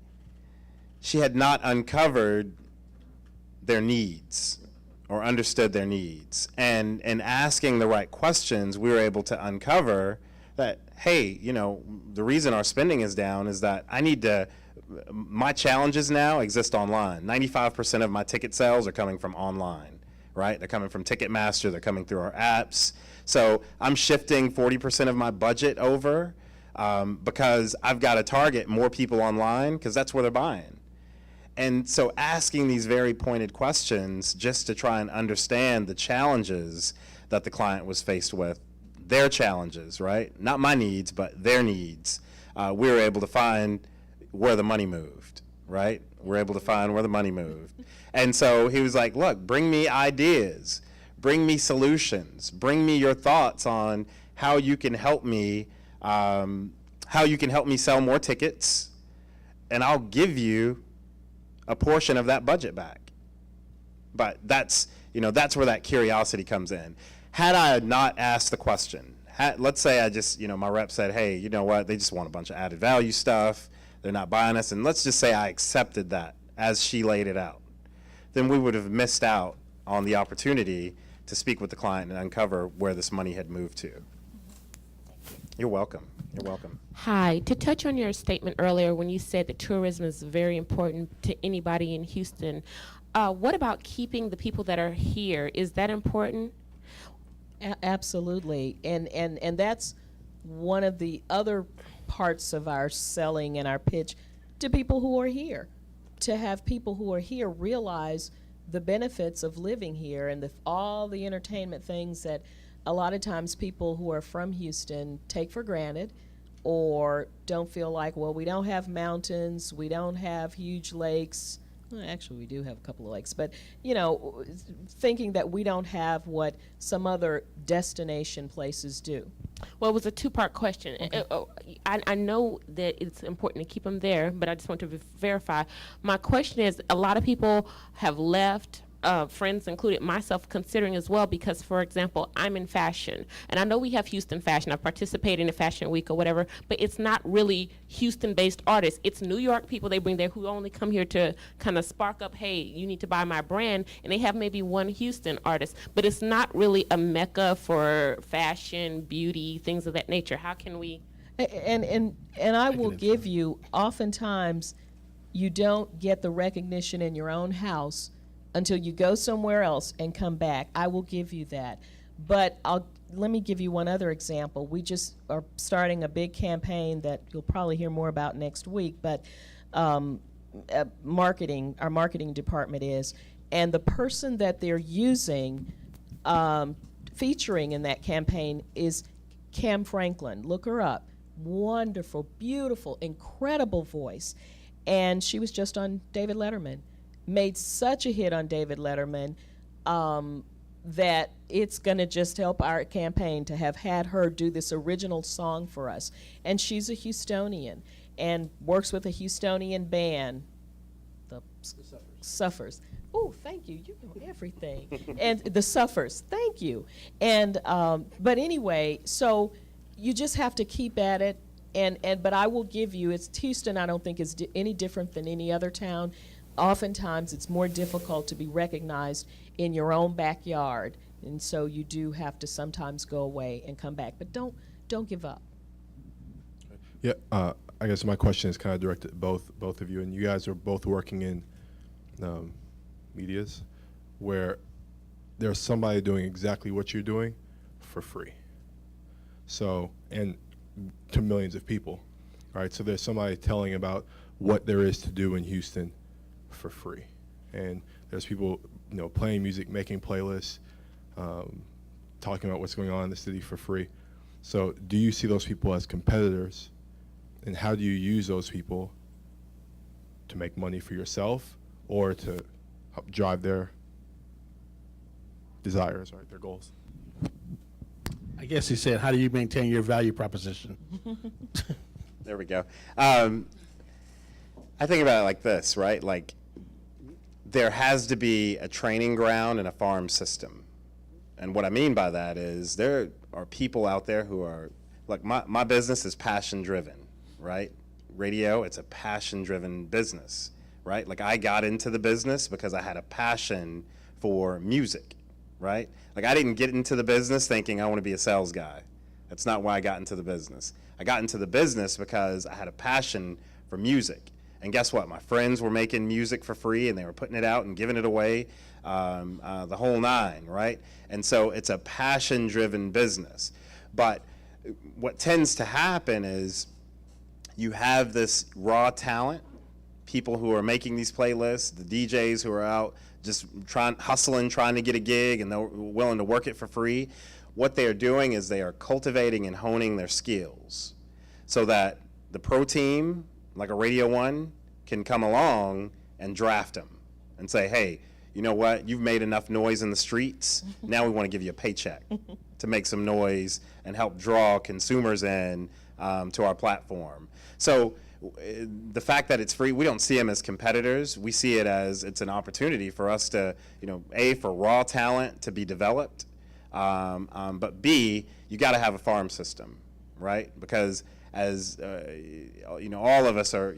she had not uncovered their needs or understood their needs. And in asking the right questions, we were able to uncover that, hey, the reason our spending is down is that my challenges now exist online. 95% of my ticket sales are coming from online, right? They're coming from Ticketmaster, they're coming through our apps. So I'm shifting 40% of my budget over because I've got to target more people online because that's where they're buying. And so asking these very pointed questions just to try and understand the challenges that the client was faced with, their challenges, right? Not my needs, but their needs. We were able to find where the money moved, right? We're able to find where the money moved. And so he was like, look, bring me ideas, bring me solutions, bring me your thoughts on how you can help me, sell more tickets, and I'll give you a portion of that budget back. But that's where that curiosity comes in. Had I not asked the question, let's say I just, my rep said, hey, you know what, they just want a bunch of added value stuff, they're not buying us, and let's just say I accepted that as she laid it out, then we would have missed out on the opportunity to speak with the client and uncover where this money had moved to. You're welcome. You're welcome. Hi. To touch on your statement earlier when you said that tourism is very important to anybody in Houston, what about keeping the people that are here? Is that important? Absolutely, and that's one of the other parts of our selling and our pitch to people who are here, to have people who are here realize the benefits of living here and all the entertainment things that a lot of times people who are from Houston take for granted or don't feel like, well, we don't have mountains, we don't have huge lakes. Well, actually, we do have a couple of lakes, but, thinking that we don't have what some other destination places do. Well, it was a two-part question. Okay. I know that it's important to keep them there, but I just want to verify. My question is, a lot of people have left, friends included, myself considering as well, because, for example, I'm in fashion, and I know we have Houston fashion. I've participated in a fashion week or whatever, but it's not really Houston-based artists. It's New York people they bring there who only come here to kind of spark up, hey, you need to buy my brand, and they have maybe one Houston artist, but it's not really a mecca for fashion, beauty, things of that nature. How can we? And I will give you, oftentimes, you don't get the recognition in your own house until you go somewhere else and come back. I will give you that. But let me give you one other example. We just are starting a big campaign that you'll probably hear more about next week, but our marketing department is, and the person that they're using, featuring in that campaign is Cam Franklin. Look her up. Wonderful, beautiful, incredible voice. And she was just on David Letterman. Made such a hit on David Letterman that it's going to just help our campaign to have had her do this original song for us. And she's a Houstonian and works with a Houstonian band, the Suffers. Oh, thank you. You know everything. And the Suffers. Thank you. And but anyway, so you just have to keep at it. But I will give you, Houston, I don't think is any different than any other town. Oftentimes it's more difficult to be recognized in your own backyard, and so you do have to sometimes go away and come back. But don't give up. Yeah, I guess my question is kind of directed at both of you, and you guys are both working in medias where there's somebody doing exactly what you're doing for free. So, and to millions of people, right? So there's somebody telling about what there is to do in Houston for free, and there's people playing music, making playlists, talking about what's going on in the city for free. So do you see those people as competitors, and how do you use those people to make money for yourself or to help drive their desires, right, their goals? I guess he said, how do you maintain your value proposition? There we go. I think about it like this, right? Like, there has to be a training ground and a farm system. And what I mean by that is there are people out there who are, like, my business is passion-driven, right? Radio, it's a passion-driven business, right? Like, I got into the business because I had a passion for music, right? Like, I didn't get into the business thinking I want to be a sales guy. That's not why I got into the business. I got into the business because I had a passion for music. And guess what? My friends were making music for free, and they were putting it out and giving it away, the whole nine, right? And so it's a passion-driven business. But what tends to happen is you have this raw talent, people who are making these playlists, the DJs who are out just hustling, trying to get a gig, and they're willing to work it for free. What they are doing is they are cultivating and honing their skills so that the pro team, like a Radio 1, can come along and draft them and say, hey, you know what, you've made enough noise in the streets, now we want to give you a paycheck to make some noise and help draw consumers in to our platform. So the fact that it's free, we don't see them as competitors. We see it as it's an opportunity for us to, A, for raw talent to be developed, but B, you got to have a farm system, right? Because as all of us are,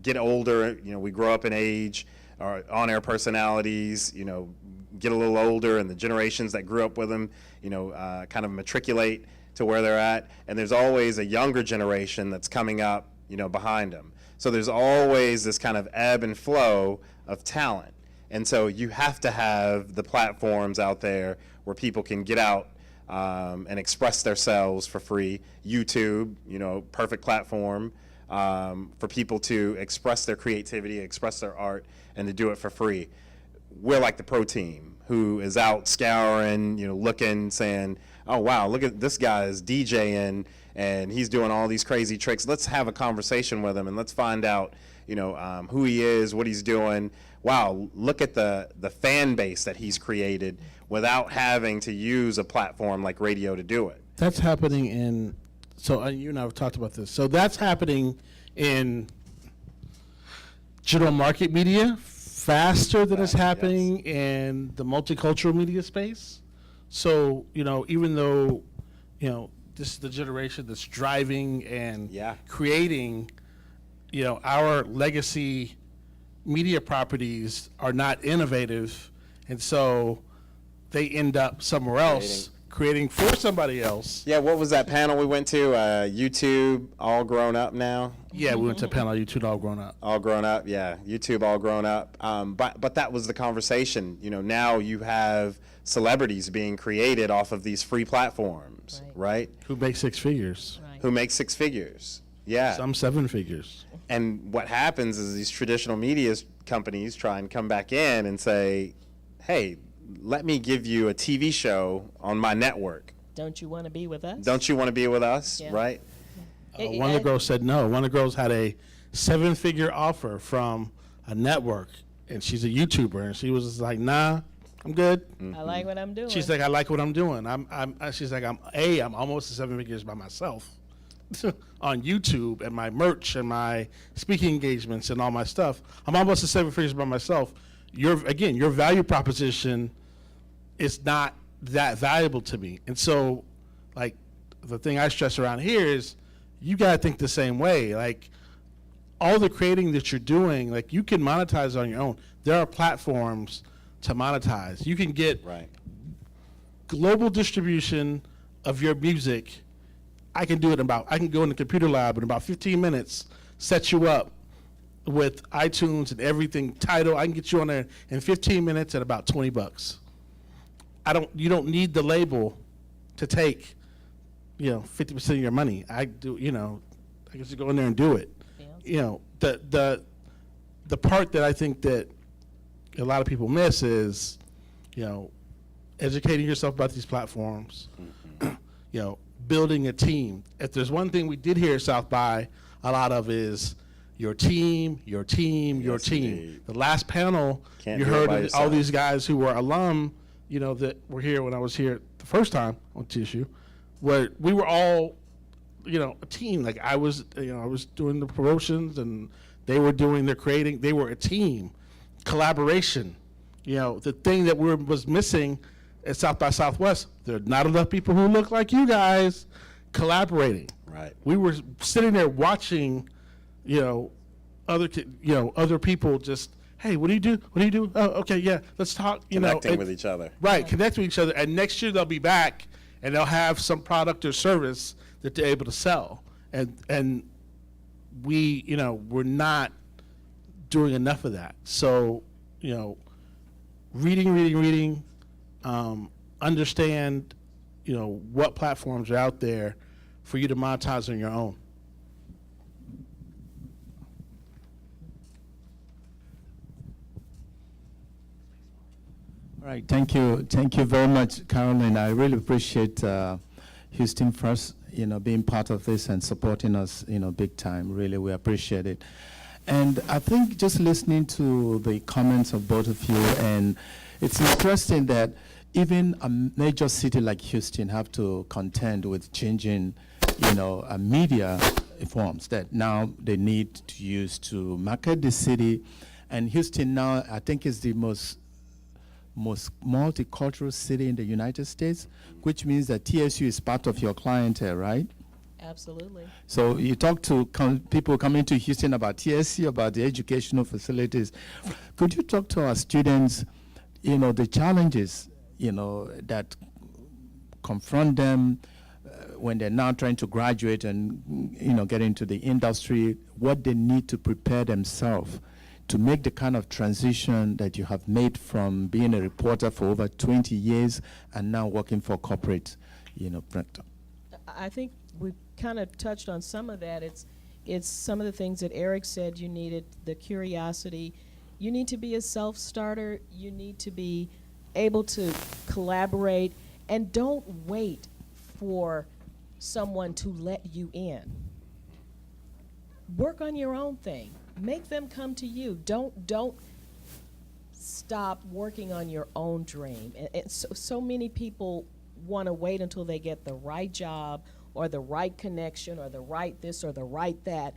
get older, we grow up in age, our on-air personalities, get a little older, and the generations that grew up with them, kind of matriculate to where they're at, and there's always a younger generation that's coming up, behind them. So there's always this kind of ebb and flow of talent. And so you have to have the platforms out there where people can get out and express themselves for free. YouTube, perfect platform for people to express their creativity, express their art, and to do it for free. We're like the pro team who is out scouring, looking, saying, oh, wow, look at this guy is DJing, and he's doing all these crazy tricks. Let's have a conversation with him, and let's find out, who he is, what he's doing. Wow, look at the fan base that he's created without having to use a platform like radio to do it. That's happening in, so you and I have talked about this. So that's happening in general market media faster than it's happening in the multicultural media space. So, even though, this is the generation that's driving and creating, our legacy media properties are not innovative, and so they end up somewhere else creating for somebody else. Yeah, what was that panel we went to? YouTube All Grown Up Now? Yeah, we went to a panel, YouTube All Grown Up. All Grown Up, yeah, YouTube All Grown Up. But that was the conversation. Now you have celebrities being created off of these free platforms, right? Who make six figures. Right. Who make six figures, yeah. Some seven figures. And what happens is these traditional media companies try and come back in and say, hey, let me give you a TV show on my network. Don't you want to be with us? Don't you want to be with us, Yeah. right? One of the girls said no. One of the girls had a seven-figure offer from a network, and she's a YouTuber, and she was just like, nah, I'm good. I like what I'm doing. She's like, I like what I'm doing. She's like, I'm almost at 7 figures by myself on YouTube and my merch and my speaking engagements and all my stuff. I'm almost at 7 figures by myself. Your value proposition is not that valuable to me. And so, like, the thing I stress around here is you got to think the same way. Like, all the creating that you're doing, like, you can monetize on your own. There are platforms to monetize. You can get global distribution of your music. I can go in the computer lab in about 15 minutes, set you up with iTunes and everything, Tidal. I can get you on there in 15 minutes at about $20. You don't need the label to take, 50% of your money. I do, I just go in there and do it. The part that I think that a lot of people miss is, educating yourself about these platforms, building a team. If there's one thing we did here at South by a lot of is your team, your team, your team. Indeed. The last panel, Can't you do it heard by all yourself. these guys who were alum, that were here when I was here the first time on TSU, where we were all, a team. Like I was doing the promotions and they were doing their creating. They were a team, collaboration. The thing that was missing at South by Southwest, there are not enough people who look like you guys collaborating. Right. We were sitting there watching, other people just, hey, what do you do? What do you do? Oh, okay, yeah, let's talk. Connecting with each other. Right, connect with each other. And next year they'll be back and they'll have some product or service that they're able to sell. And we, we're not doing enough of that. So, reading, understand, what platforms are out there for you to monetize on your own. Right, thank you very much, Carolyn. I really appreciate Houston First, being part of this and supporting us, big time. Really, we appreciate it. And I think just listening to the comments of both of you, and it's interesting that even a major city like Houston have to contend with changing, media forms that now they need to use to market the city. And Houston now, I think, is the most multicultural city in the United States, which means that TSU is part of your clientele, right? Absolutely. So you talk to people coming to Houston about TSU, about the educational facilities. Could you talk to our students, the challenges, that confront them when they're now trying to graduate and, get into the industry, what they need to prepare themselves to make the kind of transition that you have made from being a reporter for over 20 years and now working for corporate, sector? I think we kind of touched on some of that. It's some of the things that Eric said. You needed the curiosity. You need to be a self-starter. You need to be able to collaborate, and don't wait for someone to let you in. Work on your own thing. Make them come to you. Don't stop working on your own dream. And so many people want to wait until they get the right job or the right connection or the right this or the right that.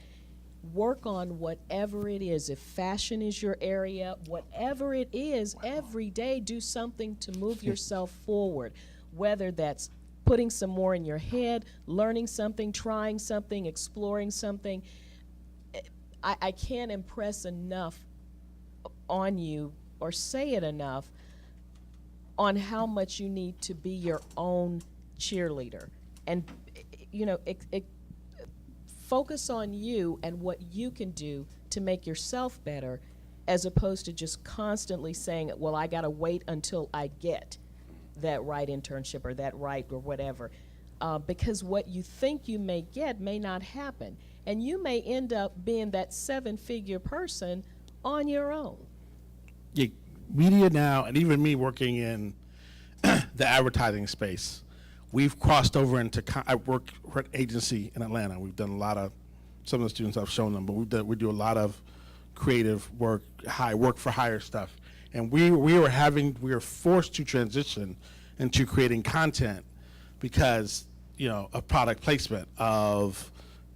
Work on whatever it is. If fashion is your area, whatever it is, every day do something to move yourself forward, whether that's putting some more in your head, learning something, trying something, exploring something. I can't impress enough on you or say it enough on how much you need to be your own cheerleader. And, focus on you and what you can do to make yourself better, as opposed to just constantly saying, well, I got to wait until I get that right internship or that right or whatever. Because what you think you may get may not happen. And you may end up being that 7-figure person on your own. Yeah, media now, and even me working in the advertising space, we've crossed over into, I work for an agency in Atlanta. We've done a lot of, some of the students I've shown them, but we do a lot of creative work, work for hire stuff. And we were forced to transition into creating content because, of product placement, of,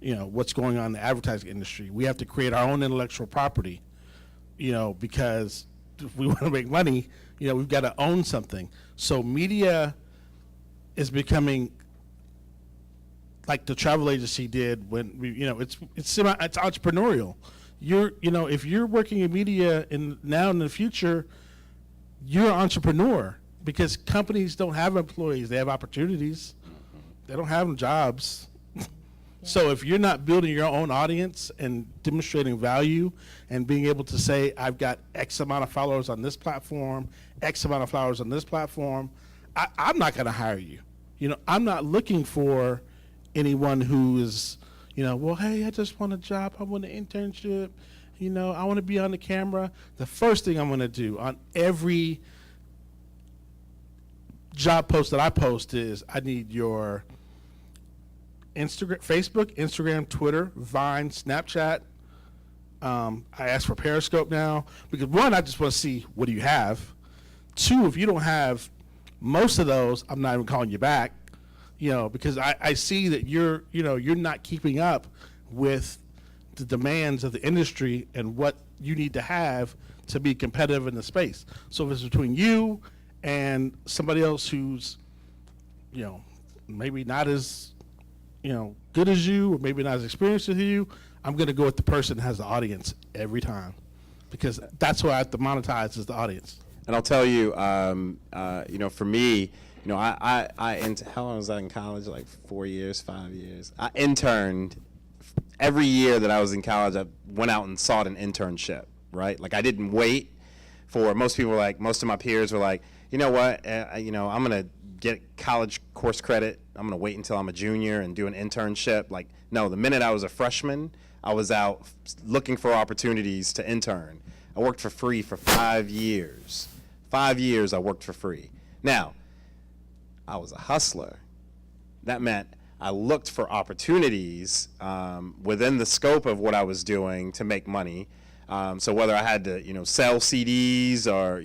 what's going on in the advertising industry. We have to create our own intellectual property, because if we want to make money, we've got to own something. So media is becoming like the travel agency did when it's entrepreneurial. If you're working in media now in the future, you're an entrepreneur because companies don't have employees, they have opportunities. They don't have jobs. So if you're not building your own audience and demonstrating value and being able to say, I've got X amount of followers on this platform, X amount of followers on this platform, I'm not going to hire you. I'm not looking for anyone who is, well, hey, I just want a job. I want an internship. I want to be on the camera. The first thing I'm going to do on every job post that I post is I need your Facebook, Instagram, Twitter, Vine, Snapchat. I ask for Periscope now because one, I just want to see what do you have. Two, if you don't have most of those, I'm not even calling you back, because I see that you're not keeping up with the demands of the industry and what you need to have to be competitive in the space. So if it's between you and somebody else who's, maybe not as, good as you, or maybe not as experienced as you, I'm going to go with the person that has the audience every time, because that's what I have to monetize is the audience. And I'll tell you, for me, how long was I in college? Like 4 years, 5 years. I interned every year that I was in college. I went out and sought an internship, right? Like I didn't wait for, most of my peers were like, you know what, I'm going to get college course credit. I'm going to wait until I'm a junior and do an internship. Like, no, the minute I was a freshman, I was out looking for opportunities to intern. I worked for free for 5 years. 5 years I worked for free. Now, I was a hustler. That meant I looked for opportunities within the scope of what I was doing to make money. So whether I had to, sell CDs or,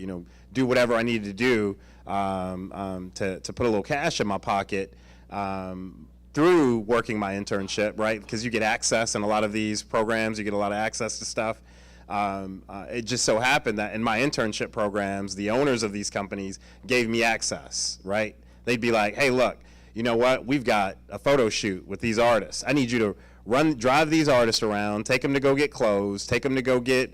do whatever I needed to do to put a little cash in my pocket through working my internship, right? Because you get access in a lot of these programs, you get a lot of access to stuff. It just so happened that in my internship programs, the owners of these companies gave me access, right? They'd be like, hey, look, you know what? We've got a photo shoot with these artists. I need you to drive these artists around, take them to go get clothes, take them to go get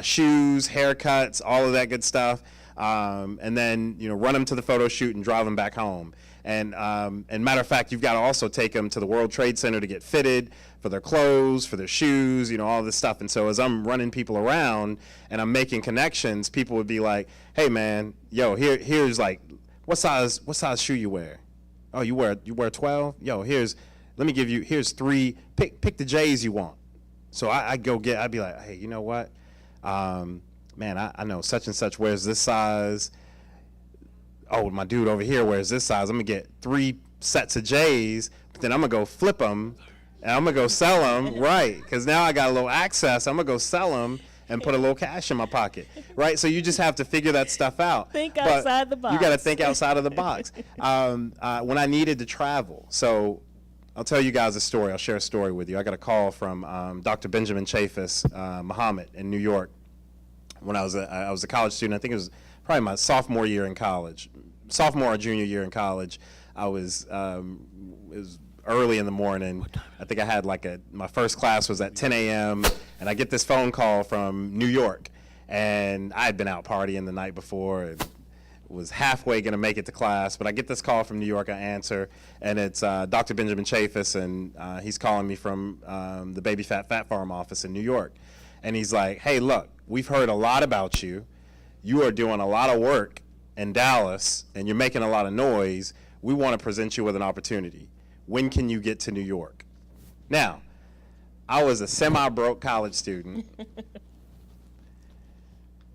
shoes, haircuts, all of that good stuff, and then run them to the photo shoot and drive them back home. And matter of fact, you've got to also take them to the World Trade Center to get fitted for their clothes, for their shoes, all this stuff. And so as I'm running people around and I'm making connections, people would be like, hey man, yo, here's like, what size shoe you wear? Oh, you wear 12? Yo, let me give you, here's 3, pick the J's you want. So I'd be like, hey, you know what? Man, I know such and such wears this size. Oh, my dude over here wears this size. I'm gonna get 3 sets of J's, but then I'm gonna go flip them, and I'm gonna go sell them, right? Because now I got a little access. I'm gonna go sell them and put a little cash in my pocket, right? So you just have to figure that stuff out. Think outside the box. You got to think outside of the box. When I needed to travel, so I'll tell you guys a story. I'll share a story with you. I got a call from Dr. Benjamin Chaffetz Muhammad in New York when I was a college student. I think it was probably my sophomore year in college, sophomore or junior year in college. It was early in the morning. I think I had my first class was at 10 a.m. and I get this phone call from New York, and I had been out partying the night before and was halfway going to make it to class, but I get this call from New York. I answer, and it's Dr. Benjamin Chaffetz, and he's calling me from the Baby Fat Farm office in New York. And he's like, hey, look, we've heard a lot about you. You are doing a lot of work in Dallas, and you're making a lot of noise. We want to present you with an opportunity. When can you get to New York? Now, I was a semi-broke college student.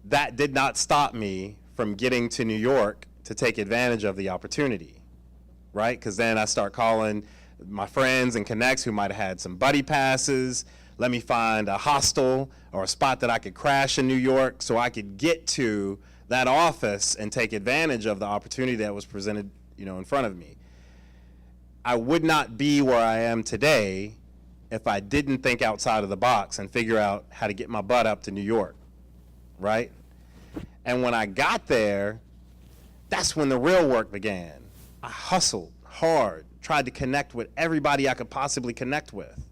That did not stop me from getting to New York to take advantage of the opportunity, right? Because then I start calling my friends and connects who might have had some buddy passes. Let me find a hostel or a spot that I could crash in New York so I could get to that office and take advantage of the opportunity that was presented, in front of me. I would not be where I am today if I didn't think outside of the box and figure out how to get my butt up to New York, right? And when I got there, that's when the real work began. I hustled hard, tried to connect with everybody I could possibly connect with,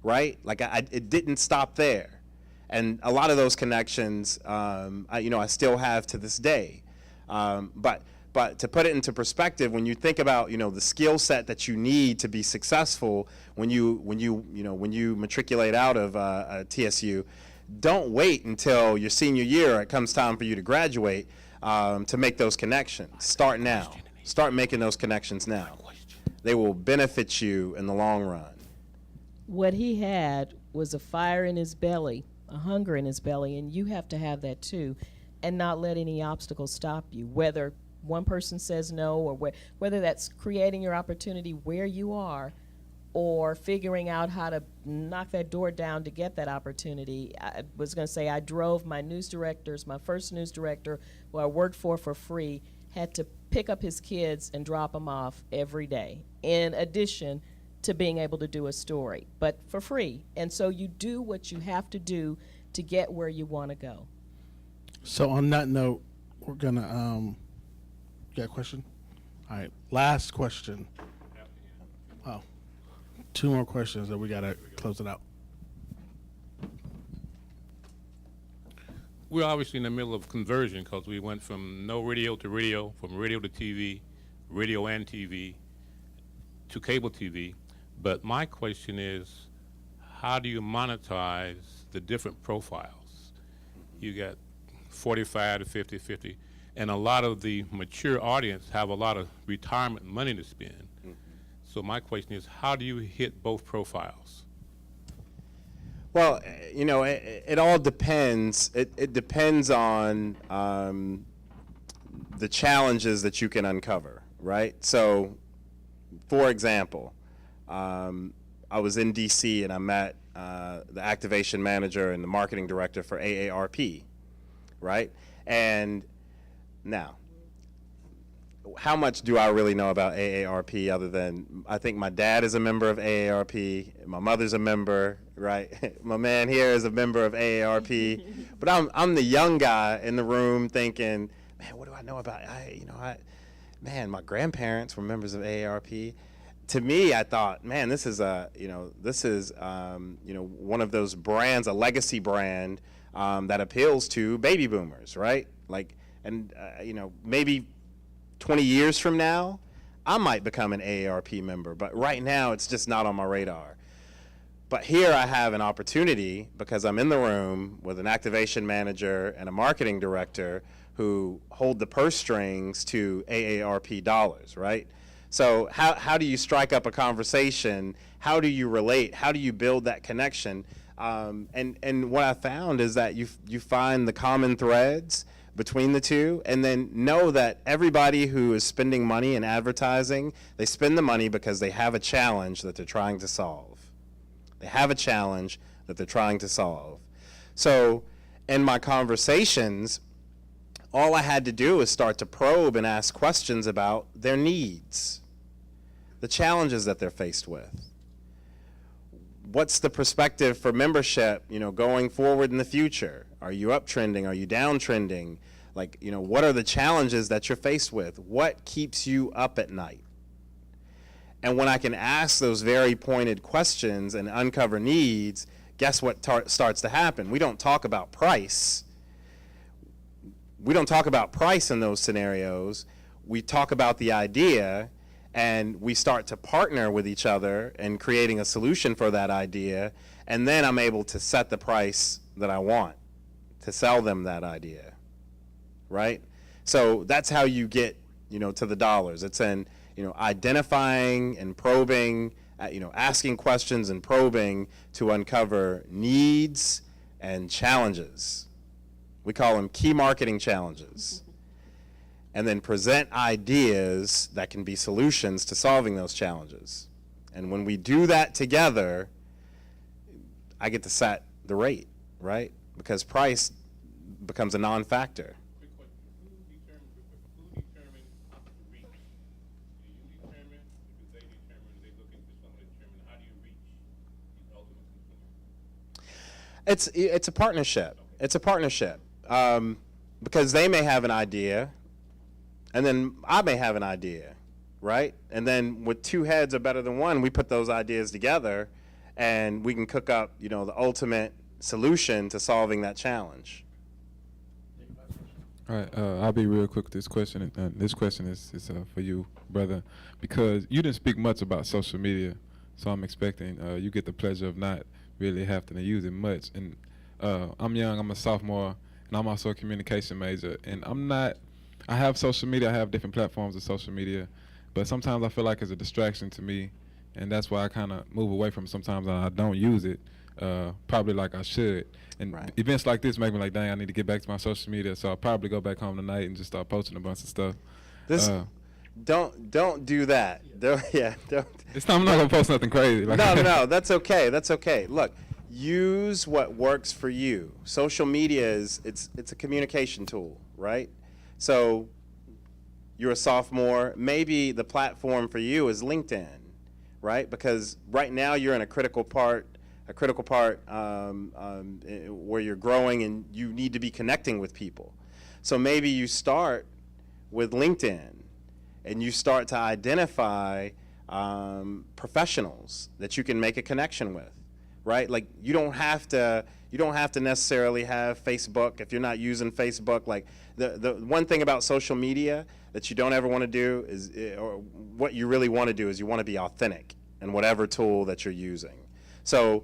right? It didn't stop there. And a lot of those connections, I still have to this day. But to put it into perspective, when you think about, the skill set that you need to be successful when you matriculate out of TSU, don't wait until your senior year. It comes time for you to graduate to make those connections. Start now. Start making those connections now. They will benefit you in the long run. What he had was a fire in his belly, a hunger in his belly, and you have to have that too, and not let any obstacles stop you, whether one person says no or whether that's creating your opportunity where you are or figuring out how to knock that door down to get that opportunity. I was going to say I drove my first news director, who I worked for free, had to pick up his kids and drop them off every day, in addition to being able to do a story, but for free. And so you do what you have to do to get where you want to go. So on that note, we're going to, got a question? All right, last question. Oh, 2 more questions, and we got to close it out. We're obviously in the middle of conversion because we went from no radio to radio, from radio to TV, radio and TV, to cable TV. But my question is, how do you monetize the different profiles? You got 45 to 50, 50, and a lot of the mature audience have a lot of retirement money to spend. Mm-hmm. So my question is, how do you hit both profiles? Well, it all depends. It depends on the challenges that you can uncover, right? So, for example, I was in DC and I met the activation manager and the marketing director for AARP, right? And now, how much do I really know about AARP other than I think my dad is a member of AARP, my mother's a member, right? My man here is a member of AARP, but I'm the young guy in the room thinking, man, what do I know about? Man, my grandparents were members of AARP. To me, I thought, man, this is one of those brands, a legacy brand that appeals to baby boomers, right? Like, and maybe 20 years from now, I might become an AARP member, but right now it's just not on my radar. But here I have an opportunity because I'm in the room with an activation manager and a marketing director who hold the purse strings to AARP dollars, right? So how do you strike up a conversation? How do you relate? How do you build that connection? And what I found is that you find the common threads between the two, and then know that everybody who is spending money in advertising, they spend the money because they have a challenge that they're trying to solve. They have a challenge that they're trying to solve. So in my conversations, all I had to do was start to probe and ask questions about their needs, the challenges that they're faced with. What's the perspective for membership, going forward in the future? Are you uptrending? Are you downtrending? Like, what are the challenges that you're faced with? What keeps you up at night? And when I can ask those very pointed questions and uncover needs, guess what starts to happen? We don't talk about price. We don't talk about price in those scenarios. We talk about the idea, and we start to partner with each other in creating a solution for that idea, and then I'm able to set the price that I want to sell them that idea, right? So that's how you get, to the dollars. It's in, identifying and probing, asking questions and probing to uncover needs and challenges. We call them key marketing challenges. And then present ideas that can be solutions to solving those challenges. And when we do that together, I get to set the rate, right? Because price becomes a non-factor. Quick question. Who determines the reach? Do you determine? Because they determine, they're looking for someone to determine how do you reach the ultimate consumer? It's a partnership. It's a partnership. Because they may have an idea, and then I may have an idea, right? And then with two heads are better than one, we put those ideas together, and we can cook up, the ultimate solution to solving that challenge. All right, I'll be real quick with this question. This question is for you, brother, because you didn't speak much about social media, so I'm expecting you get the pleasure of not really having to use it much. And I'm young, I'm a sophomore, and I'm also a communication major. And I have social media, I have different platforms of social media, but sometimes I feel like it's a distraction to me, and that's why I kind of move away from it sometimes, and I don't use it, probably like I should. And Right. events like this make me like, dang, I need to get back to my social media, so I'll probably go back home tonight and just start posting a bunch of stuff. Don't do that. Don't. This time I'm not going to post nothing crazy. Like No, that's okay. That's okay. Look, use what works for you. Social media it's a communication tool, right? So you're a sophomore, maybe the platform for you is LinkedIn, right? Because right now you're in a critical part where you're growing and you need to be connecting with people. So maybe you start with LinkedIn and you start to identify professionals that you can make a connection with, right? Like you don't have to necessarily have Facebook if you're not using Facebook. Like the one thing about social media that you don't ever want to do is, or what you really want to do is you want to be authentic in whatever tool that you're using. So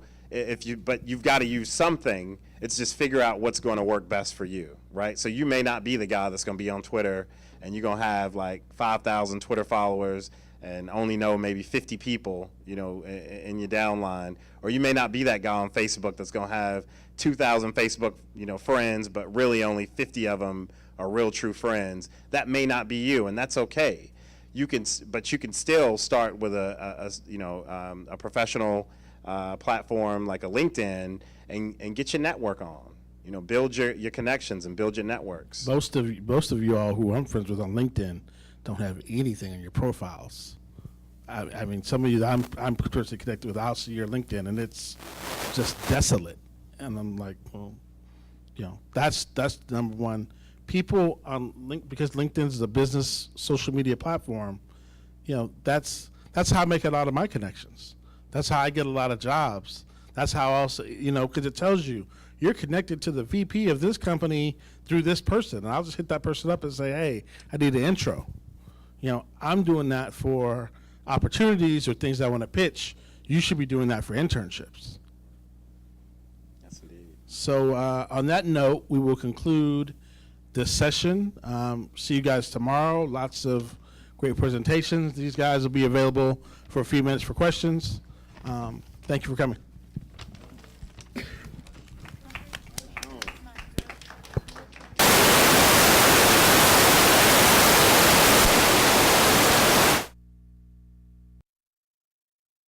but you've got to use something. It's just figure out what's going to work best for you, right? So you may not be the guy that's going to be on Twitter and you're going to have like 5,000 Twitter followers, and only know maybe 50 people, you know, in your downline, or you may not be that guy on Facebook that's going to have 2,000 Facebook, you know, friends, but really only 50 of them are real true friends. That may not be you, and that's okay. But you can still start with a professional platform like a LinkedIn and get your network on. You know, build your connections and build your networks. Most of you all who I'm friends with on LinkedIn don't have anything in your profiles. I mean, some of you that I'm personally connected with, I'll see your LinkedIn and it's just desolate, and I'm like, well, you know, that's number one. People on because LinkedIn is a business social media platform, you know, that's how I make a lot of my connections. That's how I get a lot of jobs. That's how also, you know, because it tells you you're connected to the VP of this company through this person. And I'll just hit that person up and say, hey, I need an intro. You know, I'm doing that for opportunities or things I want to pitch. You should be doing that for internships. Yes, indeed. So on that note, we will conclude this session. See you guys tomorrow. Lots of great presentations. These guys will be available for a few minutes for questions. Thank you for coming.